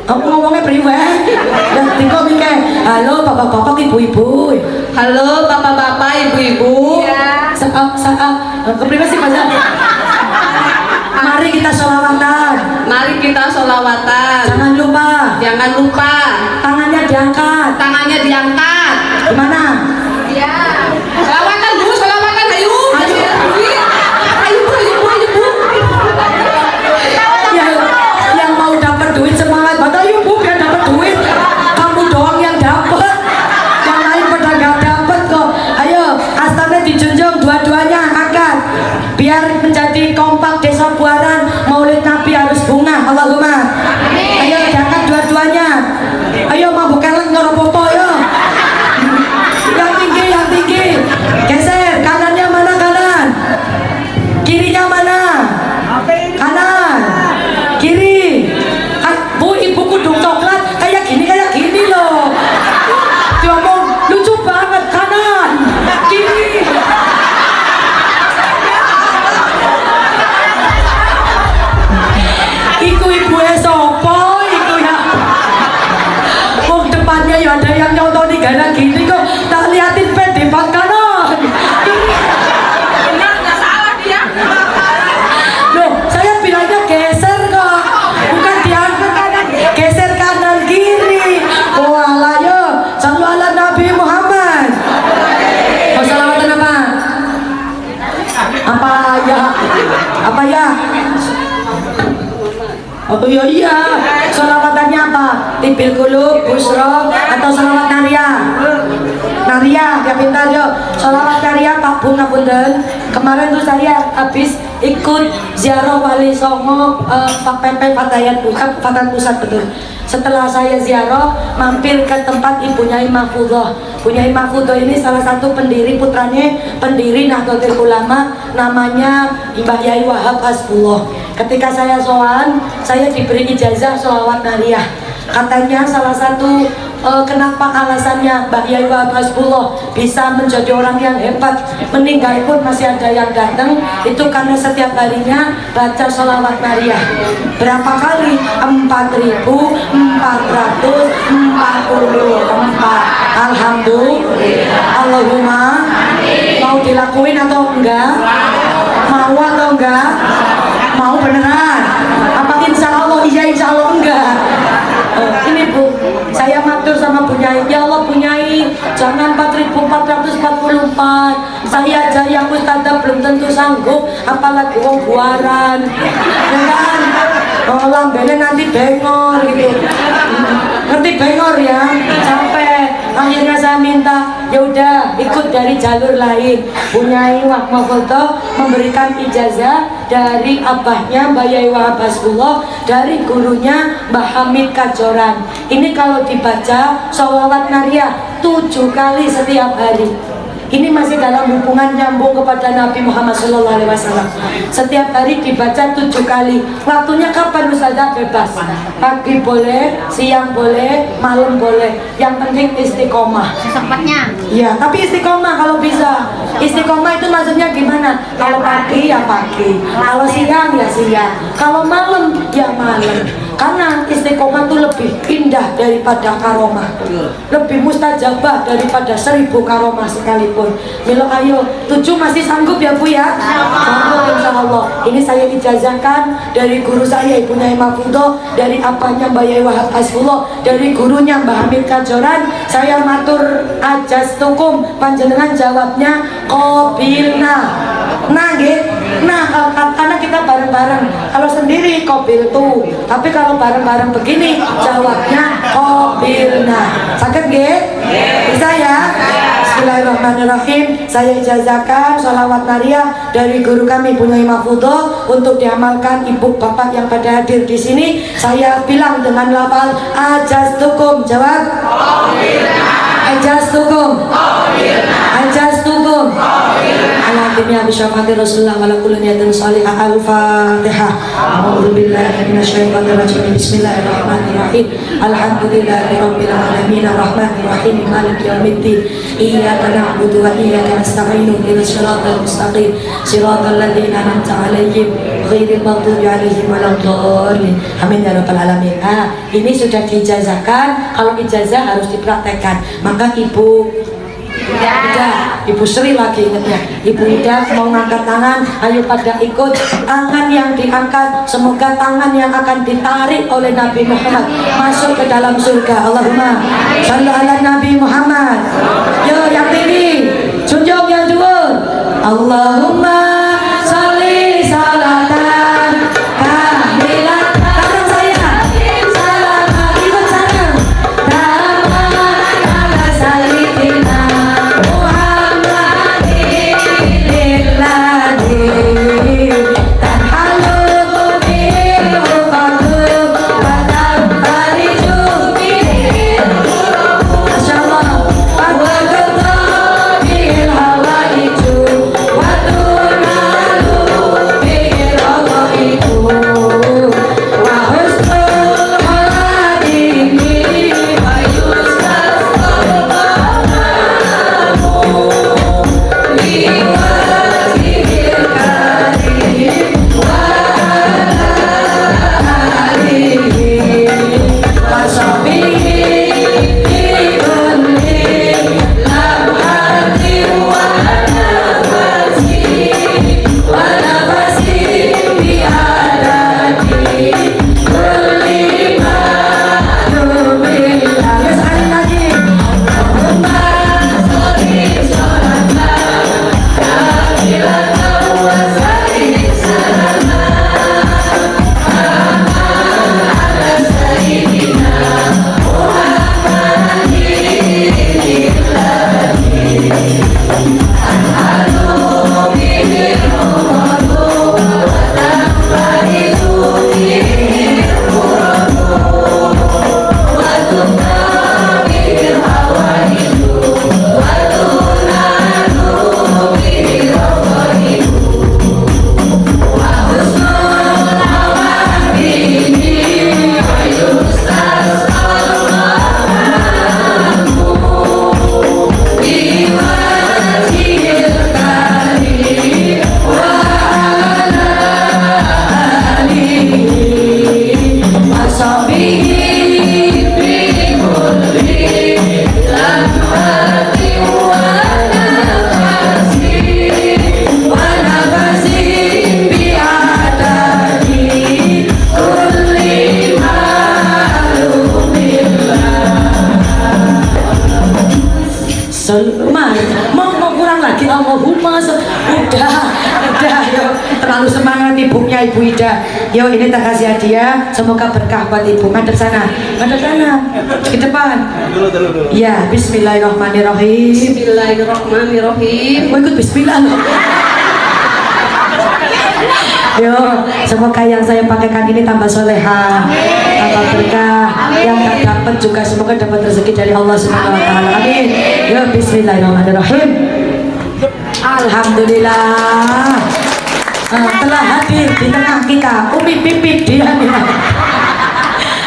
Speaker 1: Aku ngomongnya priwe. Dan tiko mikir, halo bapak-bapak, ibu-ibu.
Speaker 3: Halo bapak-bapak, ibu-ibu.
Speaker 1: Kepriwe sih Mas? Mari kita sholawatan.
Speaker 3: Mari kita sholawatan.
Speaker 1: Jangan lupa.
Speaker 3: Jangan lupa.
Speaker 1: Tangannya diangkat.
Speaker 3: Tangannya diangkat.
Speaker 1: Gimana?
Speaker 2: Iya.
Speaker 3: Sholawatan bu, sholawatan ayo.
Speaker 1: Ayo.
Speaker 3: Ayo bu.
Speaker 1: Yang mau dapat duit semangat banget. Ayo bu, biar dapat duit. Kamu doang yang dapat. Yang lain pada nggak dapat kok. Ayo, astana dijunjung dua-duanya angkat. Biar menjadi kompak desa Buaran. Maulid Nabi harus bunga. Allahumma. Ayo diangkat dua-duanya. Ayo mabuk keleng ngoropopo yo. Yang tinggi. Geser, kanannya mana kanan? Kirinya mana? Kanan. Kiri. Bu, ibu kudung coklat kayak gini loh. Diomong lucu banget, kanan. Kiri. Iku ibu sopo iku ya. Wong depannya ya ada yang nyontoni gana gini kok. Tak liatin depan kanan.
Speaker 3: Nggak salah dia.
Speaker 1: Loh, saya bilangnya geser kok. Bukan diangkat kanan, geser kanan kiri. Walah yo, sallu ala Nabi Muhammad. Oh, salawatan apa? Apa ya? Oh iya, selawatannya apa? Tibil kulub, busro, atau selawat naria? Naria, ya pintar yuk. Selawat naria Pak Bun Apunten. Kemarin tuh saya habis ikut ziarah Wali Songo Pak Pepe Fatayat Pusat betul. Setelah saya ziarah, mampir ke tempat Ibu Nyai Mahfudzoh. Bu Nyai Mahfudzoh ini salah satu pendiri, putranya pendiri Nahdlatul Ulama, namanya Mbah Yai Wahab Hasbullah. Ketika saya sowan, saya diberi ijazah sholawat nariyah. Katanya salah satu kenapa alasannya Mbah Yai Wahab Hasbullah bisa menjadi orang yang hebat, meninggal pun masih ada yang datang, itu karena setiap harinya baca sholawat nariyah. Berapa kali? 4.444. Alhamdulillah. Allahumma. Mau dilakuin atau enggak? Mau atau enggak? Mau beneran? Apa insya Allah iya, insya Allah enggak? Ini Bu, saya matur sama Bu Nyai. Ya Allah Bu Nyai, jangan 4.444. Saya aja yang ustadzah belum tentu sanggup, apalagi wong Buaran. Ya kan? Oh, lambene nanti bengor gitu. Ngerti bengor ya? Capek. Akhirnya saya minta, Ya udah, ikut dari jalur lain. Punyai Wahma Foto memberikan ijazah dari abahnya Mbak Yai Wahab Hasbullah, dari gurunya Mbah Hamid Kajoran. Ini kalau dibaca sholawat Nariyah 7 kali setiap hari. Ini masih dalam hubungan nyambung kepada Nabi Muhammad SAW. Setiap hari dibaca 7 kali. Waktunya kapan Ustazah? Bebas. Pagi boleh, siang boleh, malam boleh. Yang penting istiqomah.
Speaker 2: Sesempatnya.
Speaker 1: Ya, tapi istiqomah kalau bisa. Istiqomah itu maksudnya gimana? Kalau pagi ya pagi, kalau siang ya siang, kalau malam ya malam. Karena istiqomah itu lebih indah daripada karomah, lebih mustajabah daripada 1000 karomah sekalipun. Milo ayo, 7 masih sanggup ya Bu ya? Sanggup insya Allah. Ini saya ijazahkan dari guru saya Ibunya Imam Fudo, dari apanya Mbak Yai Wahab Hasbullah, dari gurunya Mbah Hamid Kajoran. Saya matur ajas tukum, panjenengan jawabnya kobilna. Nah, karena kita bareng-bareng. Kalau sendiri kobil tuh, tapi kalau bareng-bareng begini jawabnya kobilna. Sakit nggih? Bisa ya? Bismillahirrahmanirrahim. Saya ijazahkan sholawat Nariyah dari guru kami Punya Imam Fudo untuk diamalkan ibu bapak yang pada hadir di sini. Saya bilang dengan lafal ajas tukum, jawab ajas tukum, ajas tukum. Alhamdulillah bisyafati Rasulullah wa kullu niyatin salihah. Al-Fatihah. A'udzubillahi minasyaitonir rajim. Bismillahirrahmanirrahim. Alhamdulillahirabbil alamin arrahmanir rahim maliki yaumiddin. Iyyaka na'budu wa iyyaka nasta'in. Ihdinas siratal mustaqim. Siratal ladzina an'amta 'alaihim ghairil maghdubi alaihim waladdallin. Amin ya rabbal alamin. Ini sudah diijazahkan. Kalau ijazah harus dipraktekkan. Maka Ibu Ida, Ibu Sri lagi ingatnya. Ibu Ida mau ngangkat tangan, ayo pada ikut. Tangan yang diangkat, semoga tangan yang akan ditarik oleh Nabi Muhammad masuk ke dalam surga. Allahumma shalli ala Nabi Muhammad. Yo yang tinggi, junjung yang dhuwur. Allahumma sholli salatan kamilah. Tangan saya, salam ikut sana. Nama sayyidina Wa terlalu semangat ibunya, Ibu Ida. Yo, ini tak kasih hadiah, semoga berkah buat ibu. Madep sana ke depan. Ya, bismillahirrahmanirrahim.
Speaker 3: Bismillahirrahmanirrahim.
Speaker 1: Mau ikut bismillah loh. Yo, semoga yang saya pakaikan ini tambah soleha, tambah berkah. Yang tak dapat juga semoga dapat rezeki dari Allah Subhanahu Wa Taala. Amin. Yo, bismillahirrahmanirrahim. Alhamdulillah. Telah hadir di tengah kita Umi Pipit dia nih.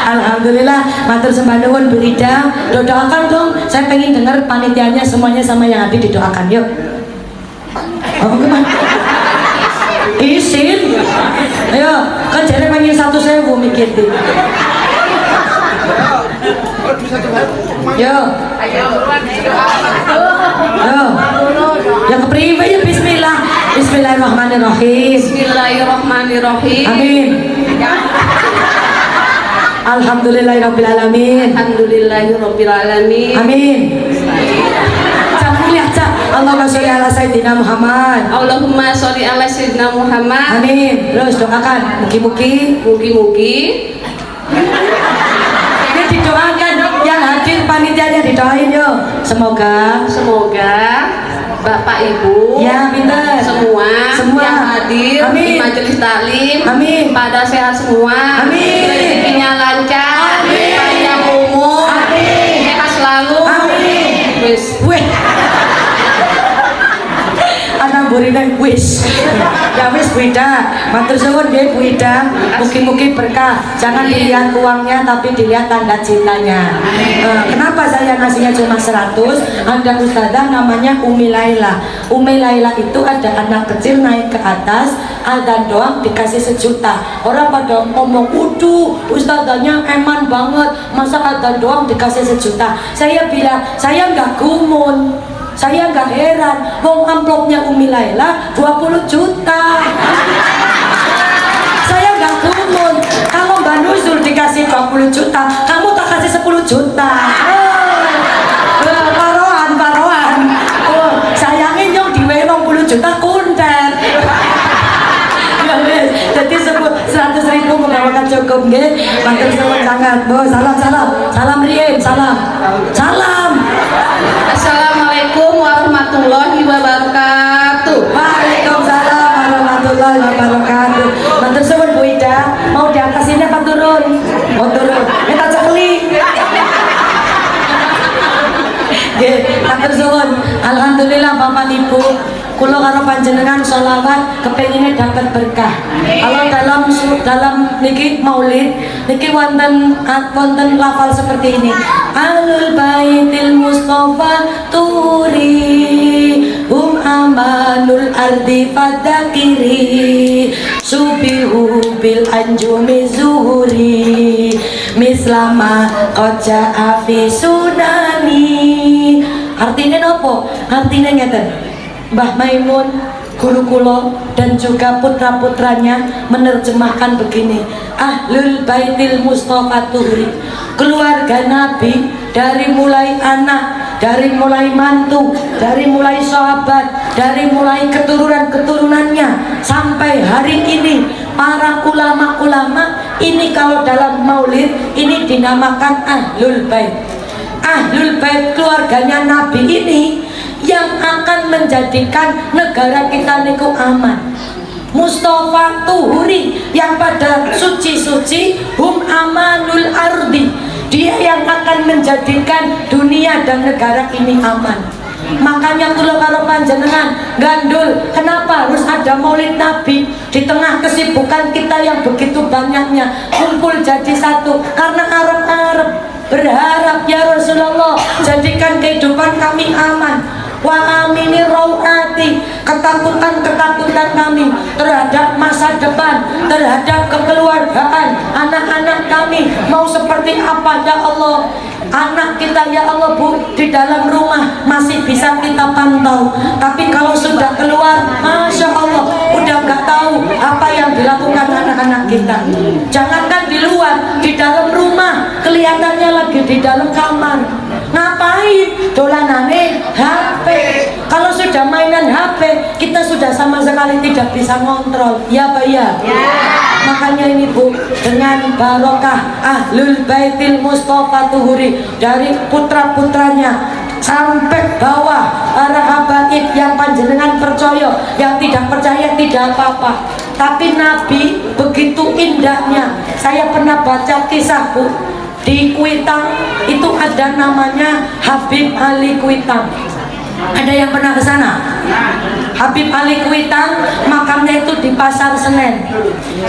Speaker 1: Alhamdulillah, matur sembah nuwun Bu Ida. Doakan dong, saya pengen dengar panitianya semuanya sama yang hadir didoakan. Yuk. Oh, kemana? Isin. Ayo, kan jadi pengen 1.000 mikir tuh. Yo. Yo. Yang kepriwe ya bismillah. Bismillahirrahmanirrahim.
Speaker 3: Bismillahirrahmanirrahim.
Speaker 1: Amin. Alhamdulillahirrabbilalamin.
Speaker 3: Alhamdulillahirrabbilalamin.
Speaker 1: Amin. Jangan lihat cak. Allahumma sholli ala sayyidina Muhammad.
Speaker 3: Allahumma sholli ala sayyidina Muhammad.
Speaker 1: Amin. Terus doakan. Mugi-mugi.
Speaker 3: Mugi-mugi
Speaker 1: Ini didoakan yang hadir panitianya didoain yo. Semoga
Speaker 3: Bapak Ibu
Speaker 1: ya pinter
Speaker 3: semua yang hadir
Speaker 1: Amin.
Speaker 3: di majelis taklim
Speaker 1: Amin.
Speaker 3: pada sehat semua.
Speaker 1: Amin.
Speaker 3: Rezekinya lancar,
Speaker 1: Amin.
Speaker 3: panjang umur,
Speaker 1: Amin.
Speaker 3: sehat selalu.
Speaker 1: Amin.
Speaker 3: Wis.
Speaker 1: Wih. Anak burina wis. Ya wis Bu Ida. Matur suwun nggih Bu Ida. Mugi-mugi berkah. Jangan dilihat uangnya tapi dilihat tanda cintanya. Kenapa saya ngasihnya cuma 100? Ada ustazah namanya Umi Laila. Umi Laila itu ada anak kecil naik ke atas, adzan doang dikasih 1 juta. Orang pada ngomong, "Uduh, ustazahnya eman banget. Masa adzan doang dikasih 1 juta?" Saya bilang, "Saya nggak gumun. Saya nggak heran, wong amplopnya Umi Laila 20 juta. Saya nggak gumun. Kalau Mbak Nuzul dikasih 20 juta, kamu tak kasih 10 juta. Parohan. Oh, sayangin yang diwe 20 juta kunter. Jadi 100.000 membawakan cukup nggih. Matur suwun sangat. Bu, salam riyen, salam.
Speaker 3: Assalamualaikum warahmatullahi wabarakatuh.
Speaker 1: Waalaikumsalam warahmatullahi wabarakatuh. Matur suwun Bu Ida, mau di atas ini apa turun? Oh turun. Kita cekeli. Nggih, matur suwun. Alhamdulillah Bapak Ibu, kula karo panjenengan sholawat kepengine dapat berkah. Kalau dalam niki maulid niki wonten lafal seperti ini. Alul baitil mustofa turi hum amanul ardi fadakiri subihu bil anjumi zuhuri mislama koja afi sunani. Artinya nopo? Artinya ngeten, Mbah Maimun, guru kulo dan juga putra-putranya menerjemahkan begini. Ahlul baitil mustofa tuhri, keluarga Nabi, dari mulai anak, dari mulai mantu, dari mulai sahabat, dari mulai keturunan-keturunannya sampai hari ini para ulama-ulama ini kalau dalam maulid ini dinamakan ahlul bait. Ahlul bait keluarganya Nabi ini yang akan menjadikan negara kita niku aman. Mustafa Tuhuri yang pada suci-suci hum amanul ardi, dia yang akan menjadikan dunia dan negara ini aman. Makanya kula karo panjenengan gandul, kenapa harus ada maulid Nabi di tengah kesibukan kita yang begitu banyaknya kumpul jadi satu karena arep-arep berharap ya Rasulullah jadikan kehidupan kami aman. Wa amini rawati, ketakutan kami terhadap masa depan, terhadap kekeluargaan anak-anak kami mau seperti apa ya Allah. Anak kita ya Allah Bu di dalam rumah masih bisa kita pantau, tapi kalau sudah keluar Masya Allah udah nggak tahu apa yang dilakukan anak-anak kita. Jangankan di luar, di dalam rumah kelihatannya lagi di dalam kamar. Ngapain? Dolanane HP. Kalau sudah mainan HP kita sudah sama sekali tidak bisa ngontrol, ya Pak ya? Makanya ini Bu, dengan barokah Ahlul Baitil Mustofa Tuhuri, dari putra-putranya sampai bawah para habaib yang panjenengan percaya, yang tidak percaya tidak apa-apa. Tapi Nabi begitu indahnya. Saya pernah baca kisah Bu, di Kuitang itu ada namanya Habib Ali Kuitang. Ada yang pernah ke sana? Habib Ali Kuitang, makamnya itu di Pasar Senen.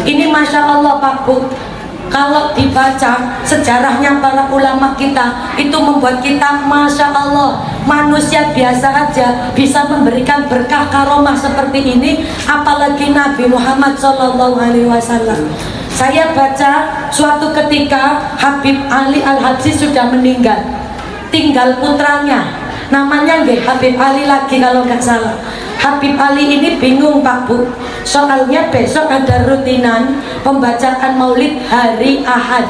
Speaker 1: Ini Masya Allah Pak Bu, kalau dibaca sejarahnya para ulama kita, itu membuat kita Masya Allah, manusia biasa aja bisa memberikan berkah karomah seperti ini, apalagi Nabi Muhammad SAW. Saya baca suatu ketika Habib Ali Al-Habsyi sudah meninggal, tinggal putranya, namanya Habib Ali lagi kalau nggak salah. Habib Ali ini bingung Pak Bu, soalnya besok ada rutinan pembacaan maulid hari Ahad.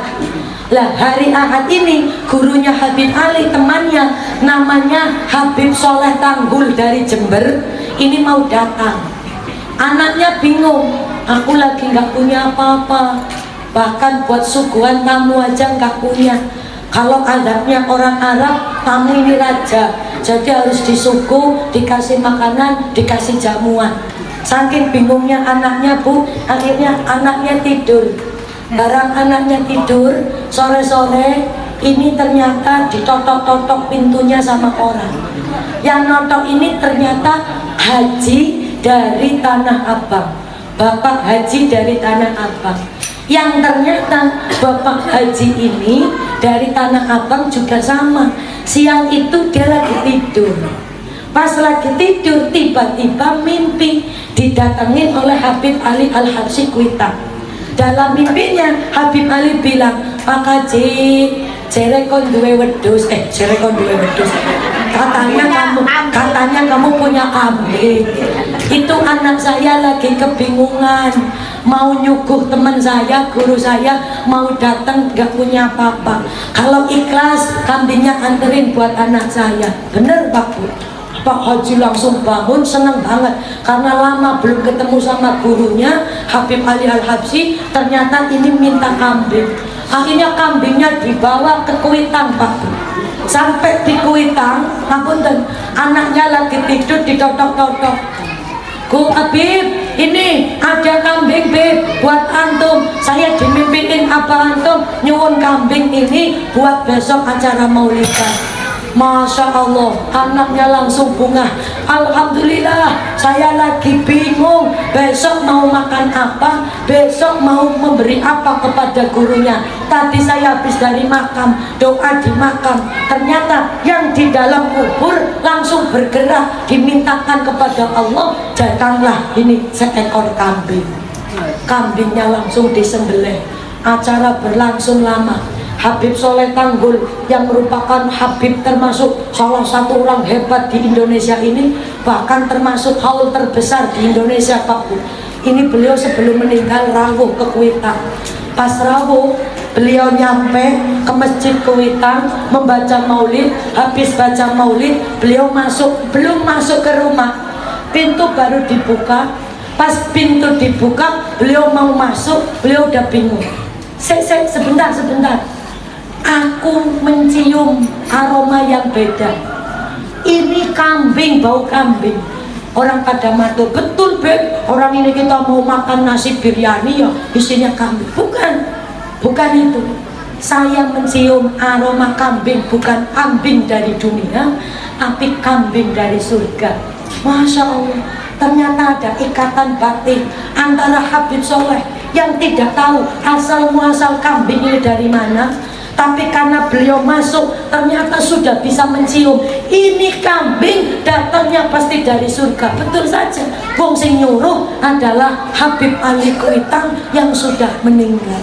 Speaker 1: Lah hari Ahad ini gurunya Habib Ali, temannya namanya Habib Soleh Tanggul dari Jember, ini mau datang. Anaknya bingung, aku lagi nggak punya apa-apa, bahkan buat suguhan tamu aja nggak punya. Kalau adabnya orang Arab, tamu ini raja, jadi harus disuguh, dikasih makanan, dikasih jamuan. Saking bingungnya anaknya Bu, akhirnya anaknya tidur. Barang anaknya tidur, sore-sore ini ternyata ditotok-totok pintunya sama orang. Yang notok ini ternyata haji dari Tanah Abang, Bapak Haji dari Tanah Abang. Yang ternyata Bapak Haji ini dari Tanah Abang juga sama. Siang itu dia lagi tidur. Pas lagi tidur tiba-tiba mimpi didatengin oleh Habib Ali Al-Habsyi Kuitang. Dalam mimpinya Habib Ali bilang, Pak Haji, jerekon duwe wedhus, jerekon duwe wedhus. Katanya kamu punya kambing. Itu anak saya lagi kebingungan, mau nyuguh teman saya, guru saya, mau datang gak punya apa-apa. Kalau ikhlas kambingnya anterin buat anak saya. Bener Pak Bu? Pak Haji langsung bangun, seneng banget karena lama belum ketemu sama gurunya Habib Ali Al-Habsyi. Ternyata ini minta kambing. Akhirnya kambingnya dibawa ke Kuitang Pak Bu. Sampai di Kuitang, ngapunten, anaknya lagi tidur ditotok-totok. Gu Habib, ini ada kambing Beb buat antum. Saya dimimpiin apa antum nyuwun kambing ini buat besok acara maulidan. Masya Allah, anaknya langsung bunga. Alhamdulillah, saya lagi bingung besok mau makan apa, besok mau memberi apa kepada gurunya. Tadi saya habis dari makam, doa di makam, ternyata yang di dalam kubur langsung bergerak, dimintakan kepada Allah, datanglah ini seekor kambing. Kambingnya langsung disembelih. Acara berlangsung lama. Habib Soleh Tanggul yang merupakan Habib termasuk salah satu orang hebat di Indonesia ini, bahkan termasuk haul terbesar di Indonesia Pak Bu. Ini beliau sebelum meninggal rawuh ke Kuitang. Pas rawuh beliau nyampe ke masjid Kuitang membaca maulid. Habis baca maulid beliau belum masuk ke rumah, pintu baru dibuka. Pas pintu dibuka beliau mau masuk, beliau udah bingung. Sebentar, aku mencium aroma yang beda. Ini kambing, bau kambing. Orang pada matur, betul Beb, orang ini kita mau makan nasi biryani ya isinya kambing. Bukan itu. Saya mencium aroma kambing, bukan kambing dari dunia, tapi kambing dari surga. Masya Allah, ternyata ada ikatan batin antara Habib Soleh yang tidak tahu asal muasal kambing ini dari mana, tapi karena beliau masuk ternyata sudah bisa mencium ini kambing datangnya pasti dari surga. Betul saja, wong sing nyuruh adalah Habib Ali Kuitang yang sudah meninggal.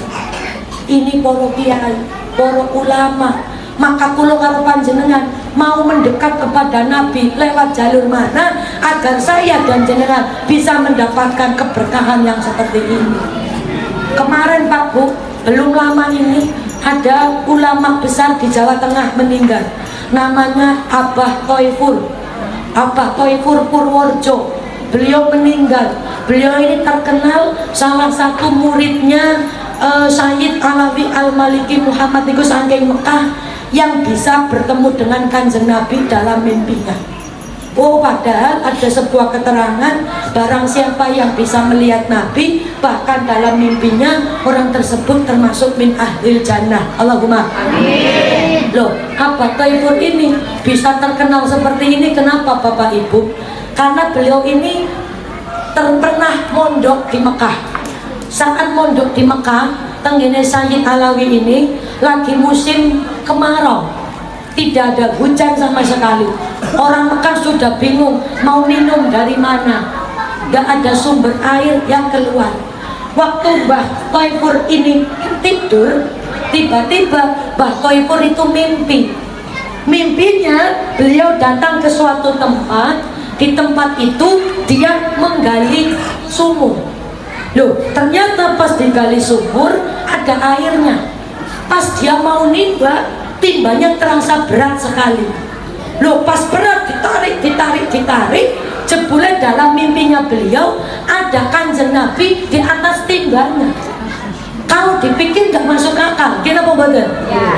Speaker 1: Ini para kiai, para ulama. Maka kula karo panjenengan mau mendekat kepada Nabi lewat jalur mana agar saya dan jenengan bisa mendapatkan keberkahan yang seperti ini. Kemarin Pak Bu, belum lama ini ada ulama besar di Jawa Tengah meninggal, namanya Abah Toifur Purworejo. beliau meninggal. Beliau ini terkenal salah satu muridnya Sayyid Alawi Al-Maliki Muhammad itu saking Mekah yang bisa bertemu dengan Kanjeng Nabi dalam mimpinya. Oh, padahal ada sebuah keterangan barang siapa yang bisa melihat Nabi bahkan dalam mimpinya, orang tersebut termasuk min ahlil jannah. Allahumma amin. Loh, apa Thaifur ini bisa terkenal seperti ini? Kenapa Bapak Ibu? Karena beliau ini pernah mondok di Mekah. Saat mondok di Mekah, tenggene Sayyid Alawi ini lagi musim kemarau, tidak ada hujan sama sekali. Orang Mekah sudah bingung mau minum dari mana, gak ada sumber air yang keluar. Waktu Mbah Thaifur ini tidur, tiba-tiba Mbah Thaifur itu mimpi. Mimpinya beliau datang ke suatu tempat. Di tempat itu dia menggali sumur. Loh, ternyata pas digali sumur ada airnya. Pas dia mau nimba, timbanya terasa berat sekali. Loh, pas berat ditarik, jebule dalam mimpinya beliau ada Kanjeng Nabi di atas timbanya. Kalau dipikir gak masuk akal, kenapa betul? Ya.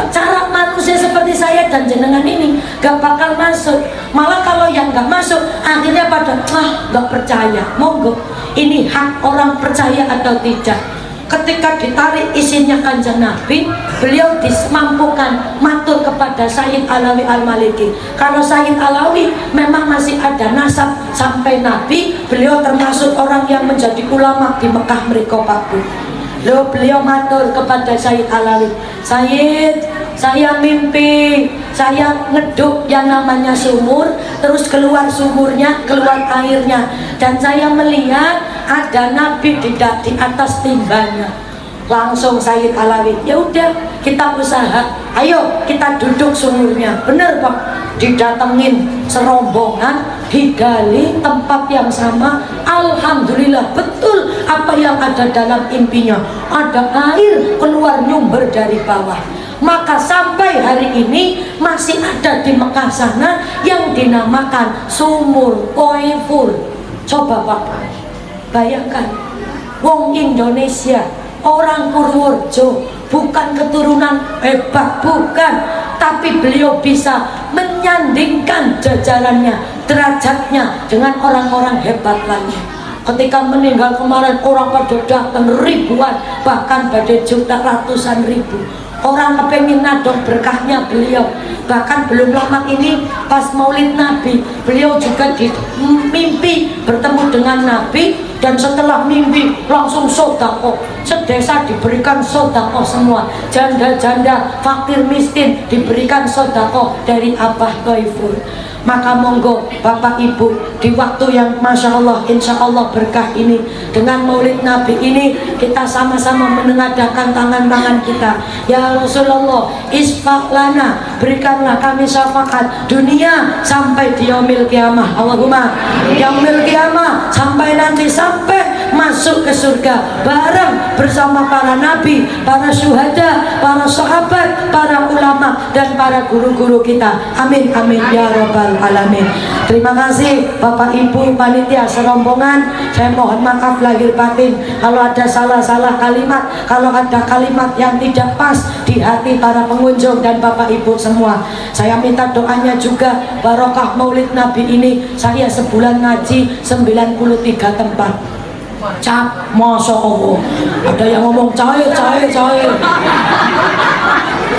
Speaker 1: Cara manusia seperti saya dan jenengan ini gak bakal masuk. Malah kalau yang gak masuk, akhirnya pada gak percaya. Monggo, ini hak orang percaya atau tidak. Ketika ditarik isinya Kanjeng Nabi, beliau dimampukan matur kepada Sayyid Alawi Al-Maliki. Kalau Sayyid Alawi memang masih ada nasab sampai Nabi, beliau termasuk orang yang menjadi ulama di Mekah mereka Pak Bu. Loh, beliau matur kepada Sayyid Alawi, Sayyid, saya mimpi saya ngeduk yang namanya sumur, terus keluar sumurnya, keluar airnya, dan saya melihat ada Nabi di atas timbanya. Langsung Sayyid Alawi, ya udah kita usaha, ayo kita duduk sumurnya. Bener Pak, didatengin serombongan, digali tempat yang sama. Alhamdulillah betul apa yang ada dalam impinya, ada air keluar nyumber dari bawah. Maka sampai hari ini masih ada di Mekah sana yang dinamakan sumur Thaifur. Coba Pak bayangkan, wong Indonesia, orang Purworejo, bukan keturunan hebat, bukan, tapi beliau bisa menyandingkan jajarannya, derajatnya dengan orang-orang hebat lainnya. Ketika meninggal kemarin, orang pada datang ribuan, bahkan pada juta, ratusan ribu. Orang kepengen nadong berkahnya beliau. Bahkan belum lama ini pas Maulid Nabi, beliau juga di mimpi bertemu dengan Nabi, dan setelah mimpi langsung sodako. Sedesa diberikan sodako semua, janda-janda, fakir miskin diberikan sodako dari Abah Thaifur. Maka monggo Bapak Ibu, di waktu yang Masya Allah, Insya Allah berkah ini, dengan Maulid Nabi ini, kita sama-sama menengadahkan tangan-tangan kita. Ya Rasulullah, isfaq lana, berikanlah kami syafaat dunia sampai di yaumil kiamah. Allahumma yaumil kiamah, sampai nanti sampai masuk ke surga bareng bersama para nabi, para syuhada, para sahabat, para ulama, dan para guru-guru kita. Amin amin ya rabbal alamin. Terima kasih Bapak Ibu panitia serombongan. Saya mohon maaf lahir batin kalau ada salah-salah kalimat, kalau ada kalimat yang tidak pas di hati para pengunjung dan Bapak Ibu semua. Saya minta doanya juga barokah Maulid Nabi ini. Saya sebulan ngaji 93 tempat. Cap, Masya Allah, ada yang ngomong cair.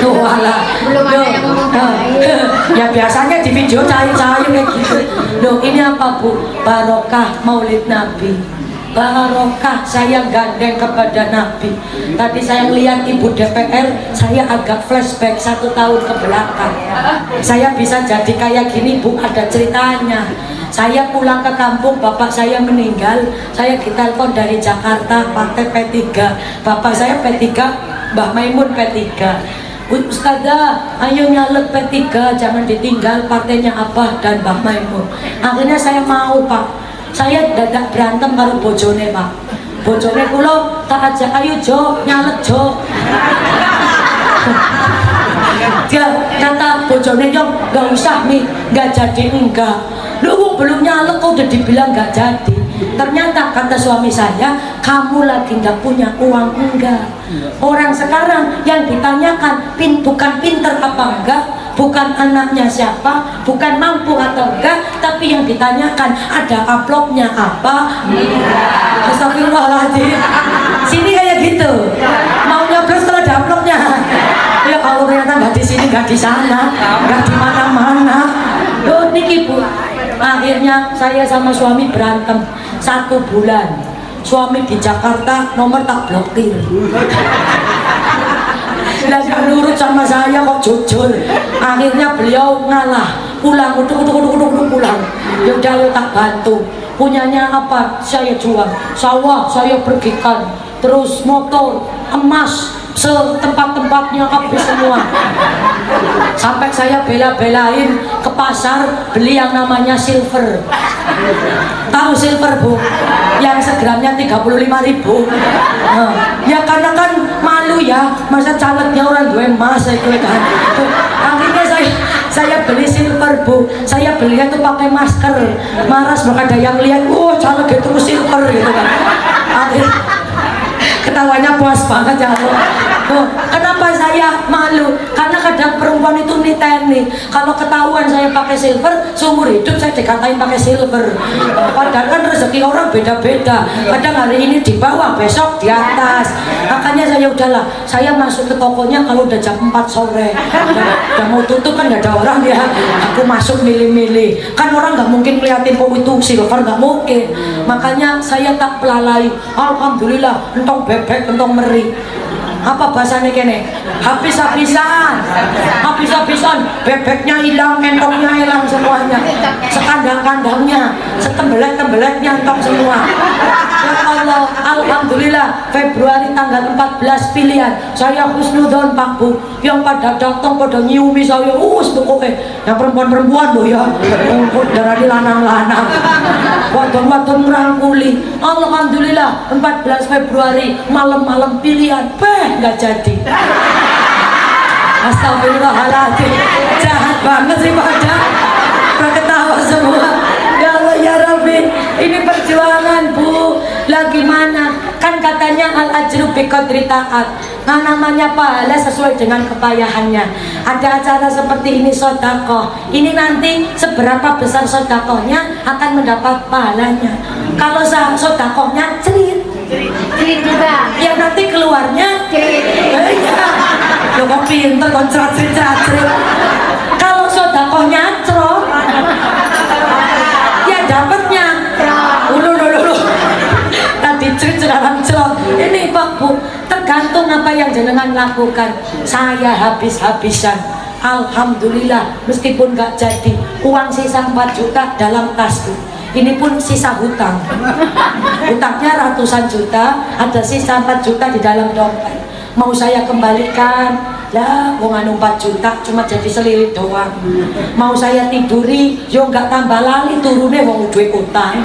Speaker 1: Tuh alah,
Speaker 2: Belum ada yang ngomong cair.
Speaker 1: Ya biasanya di video cair kayak gitu. Loh, ini apa Bu? Barokah Maulid Nabi, barokah saya gandeng kepada Nabi. Tadi saya melihat Ibu DPR, saya agak flashback 1 tahun ke belakang. Saya bisa jadi kayak gini Bu, ada ceritanya. Saya pulang ke kampung, bapak saya meninggal. Saya ditelepon dari Jakarta, partai P3. Bapak saya P3, Mbah Maimun P3. Ustazah, ayo nyalek P3, jangan ditinggal partainya Abah dan Mbah Maimun. Akhirnya saya mau Pak. Saya dadak berantem karo bojone Pak. Bojone kula tak ajak, ayo Jo, nyalek Jo. Dia kata bojone, "Yong, gak usah Mi, gak jadi enggak." Lu belum nyalek kok udah dibilang gak jadi. Ternyata kata suami saya, kamu lagi gak punya uang. Enggak. Orang sekarang yang ditanyakan bukan pinter apa enggak, bukan anaknya siapa, bukan mampu atau enggak, tapi yang ditanyakan ada amplopnya apa. Astagfirullahaladzim. Sini kayak gitu, mau nyoblos kalau ada amplopnya. Ya kalau ternyata nggak di sini, nggak di sana, nggak di mana-mana. Oh niki bu, akhirnya saya sama suami berantem 1 bulan. Suami di Jakarta, nomor tak blokir. Lah gak nurut sama saya kok jujur. Akhirnya beliau ngalah, pulang, pulang. Yaudah yuk tak bantu. Punyanya apa? Saya jual. Sawah saya pergikan. Terus motor, emas, setempat-tempatnya habis semua. Sampai saya bela-belain ke pasar beli yang namanya silver. Tahu silver bu? Yang segramnya 35.000. Ya karena kan malu ya, masa calegnya orang gue emas itu kan. Akhirnya saya beli silver bu. Saya belinya tuh pakai masker. Maras bakal ada yang lihat, caleg itu silver gitu kan. Akhirnya ketawanya puas banget ya Allah. Kenapa saya malu? Karena kadang perempuan itu niteni. Kalau ketahuan saya pakai silver, seumur hidup saya dikatain pakai silver. Padahal kan rezeki orang beda-beda. Kadang hari ini di bawah, besok di atas. Makanya saya udahlah, saya masuk ke tokonya kalau udah jam 4 sore. Udah mau tutup kan gak ada orang ya. Aku masuk milih-milih. Kan orang nggak mungkin ngeliatin kok itu silver, nggak mungkin. Makanya saya tak pelalai. Alhamdulillah, entong bebek, entong meri. Apa bahasanya kene? Habis-habisan, bebeknya hilang, entongnya hilang semuanya, sekandang-kandangnya, setembelet-tembeletnya entong semua. Ya Allah, alhamdulillah Februari tanggal 14 pilihan saya husnudon Pak Bu, yang pada datang pada nyiumi saya, pokoknya yang perempuan-perempuan loh ya, dari lanang-lanang, wadon-wadon merangkuli. Alhamdulillah 14 Februari malam-malam pilihan, nggak jadi. Astagfirullahaladzim, jahat banget sih pada ketawa semua. Ya Allah ya Rabbi, ini perjuangan bu. Lah gimana? Kan katanya al ajru bi qadri taat. Nah namanya pahala sesuai dengan kepayahannya. Ada acara seperti ini sedekah. Ini nanti seberapa besar sedekahnya akan mendapat pahalanya. Kalau sedekahnya cerit
Speaker 2: juga.
Speaker 1: Ya nanti keluarnya iya. Lo kok pinter kok cerat-cerat. Kalau sedekahnya cerot, ya dapatnya tadi cerita cerot. Ini Pak Bu, tergantung apa yang jenengan lakukan. Saya habis-habisan. Alhamdulillah, meskipun gak jadi, uang sisa 4 juta dalam tasku. Ini pun sisa hutang. Hutangnya ratusan juta, ada sisa 4 juta di dalam dompet. Mau saya kembalikan, lah wong anu 4 juta cuma jadi selilit doang. Mau saya tiduri, yo nggak tambah lali turunnya wong duit utang.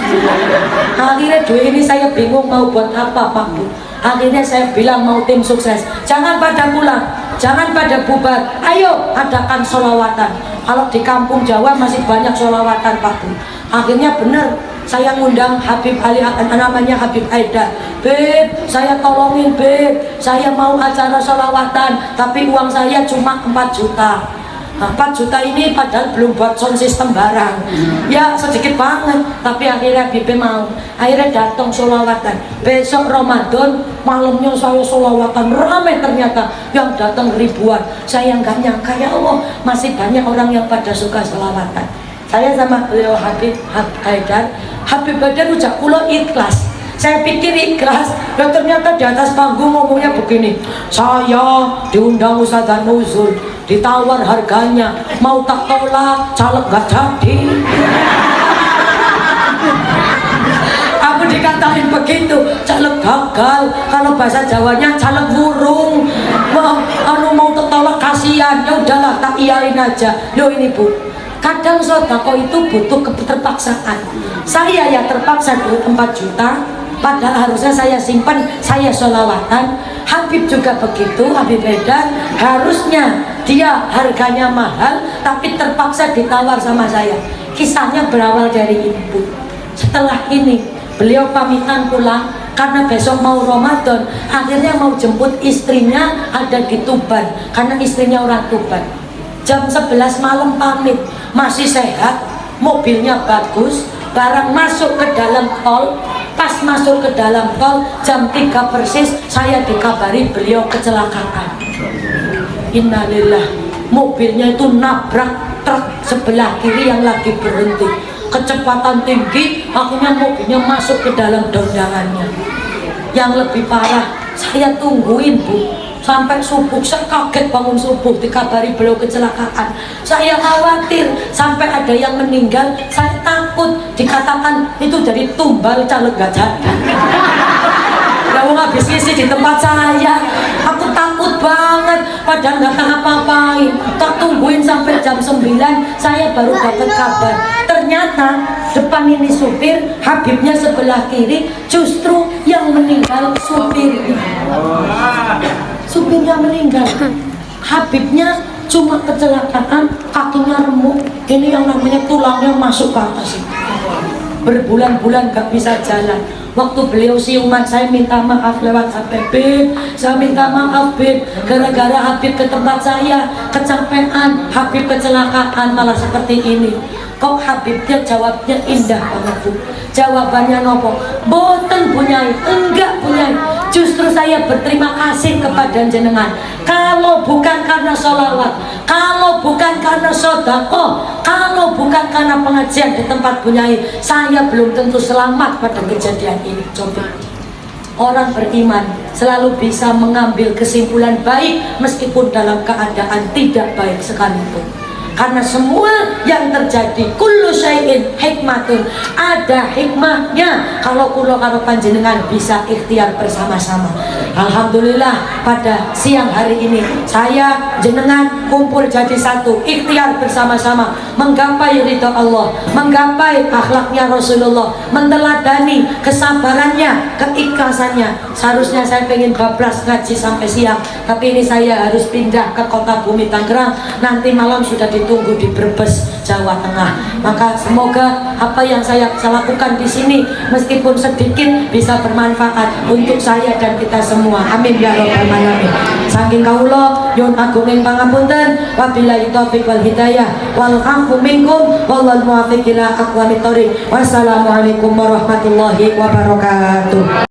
Speaker 1: Akhirnya duit ini saya bingung mau buat apa Pak Bu. Akhirnya saya bilang mau tim sukses, jangan pada pulang, jangan pada bubar, ayo adakan sholawatan. Kalau di kampung Jawa masih banyak sholawatan Pak Bu. Akhirnya bener, saya ngundang Habib Ali, namanya Habib Aida. Beb, saya tolongin Beb, saya mau acara sholawatan, tapi uang saya cuma 4 juta. Nah, 4 juta ini padahal belum buat sound system barang. Ya sedikit banget, tapi akhirnya Habib mau. Akhirnya datang sholawatan. Besok Ramadan, malamnya saya sholawatan, ramai ternyata yang datang ribuan. Saya nggak nyangka ya Allah, masih banyak orang yang pada suka sholawatan. Saya sama beliau Habib Haidar, Habib Haidar ucap kula ikhlas. Saya pikir ikhlas, dan ternyata di atas panggung ngomongnya begini, saya diundang Ustadzah Nuzul, ditawar harganya, mau tak tolak, caleg gak jadi. Aku dikatain begitu, caleg gagal, kalau bahasa Jawanya caleg burung. Mau tertolak kasihan, ya udahlah tak iyain aja. Loh ini Bu, kadang sodako itu butuh keterpaksaan. Saya ya terpaksa duit 4 juta, padahal harusnya saya simpan, saya sholawatan. Habib juga begitu, Habib Haidar, harusnya dia harganya mahal, tapi terpaksa ditawar sama saya. Kisahnya berawal dari ibu. Setelah ini beliau pamitan pulang karena besok mau Ramadan. Akhirnya mau jemput istrinya ada di Tuban karena istrinya orang Tuban. Jam 11 malam pamit, masih sehat, mobilnya bagus, barang masuk ke dalam tol. Pas masuk ke dalam tol jam 3 persis saya dikabari beliau kecelakaan. Innalillah, mobilnya itu nabrak truk sebelah kiri yang lagi berhenti, kecepatan tinggi, akhirnya mobilnya masuk ke dalam dondangannya. Yang lebih parah, saya tungguin Bu sampai subuh. Saya kaget bangun subuh dikabari beliau kecelakaan. Saya khawatir sampai ada yang meninggal. Saya takut dikatakan itu dari tumbal caleg gak jadi. Ya mau habis ngisi di tempat saya, aku takut banget, padahal nggak ngapa-ngapain. Tak tungguin sampai jam 9, saya baru dapat kabar. Ternyata depan ini supir, Habibnya sebelah kiri, justru yang meninggal supirnya. Supirnya meninggal, Habibnya cuma kecelakaan, kakinya remuk. Ini yang namanya tulangnya masuk ke atas. Berbulan-bulan gak bisa jalan. Waktu beliau siuman saya minta maaf lewat Habib. Saya minta maaf Bib, gara-gara Habib ke tempat saya kecapean, Habib kecelakaan malah seperti ini. Kok Habibnya jawabnya indah banget Bu. Jawabannya nopo? Boten punyai, enggak punyai. Justru saya berterima kasih kepada jenengan. Kalau bukan karena sholawat, kalau bukan karena sodako, kalau bukan karena pengajian di tempat punyai, saya belum tentu selamat pada kejadian ini. Coba orang beriman selalu bisa mengambil kesimpulan baik meskipun dalam keadaan tidak baik sekalipun. Karena semua yang terjadi kullu syai'in hikmatun, ada hikmahnya kalau kulo karo panjenengan bisa ikhtiar bersama-sama. Alhamdulillah pada siang hari ini saya jenengan kumpul jadi satu, ikhtiar bersama-sama menggapai ridha Allah, menggapai akhlaknya Rasulullah, meneladani kesabarannya, keikhlasannya. Seharusnya saya pengen bablas ngaji sampai siang, tapi ini saya harus pindah ke kota Bumi Tangerang, nanti malam sudah ditunggu di Brebes, Jawa Tengah. Maka semoga apa yang saya lakukan di sini meskipun sedikit bisa bermanfaat untuk saya dan kita semua. Amin ya rabbal alamin. Saking kawula nyuwun agunging pangapunten, wabillahi taufiq wal hidayah wal afu minkum wallahul muwaffiq ila aqwamit thoriq. Wassalamualaikum warahmatullahi wabarakatuh.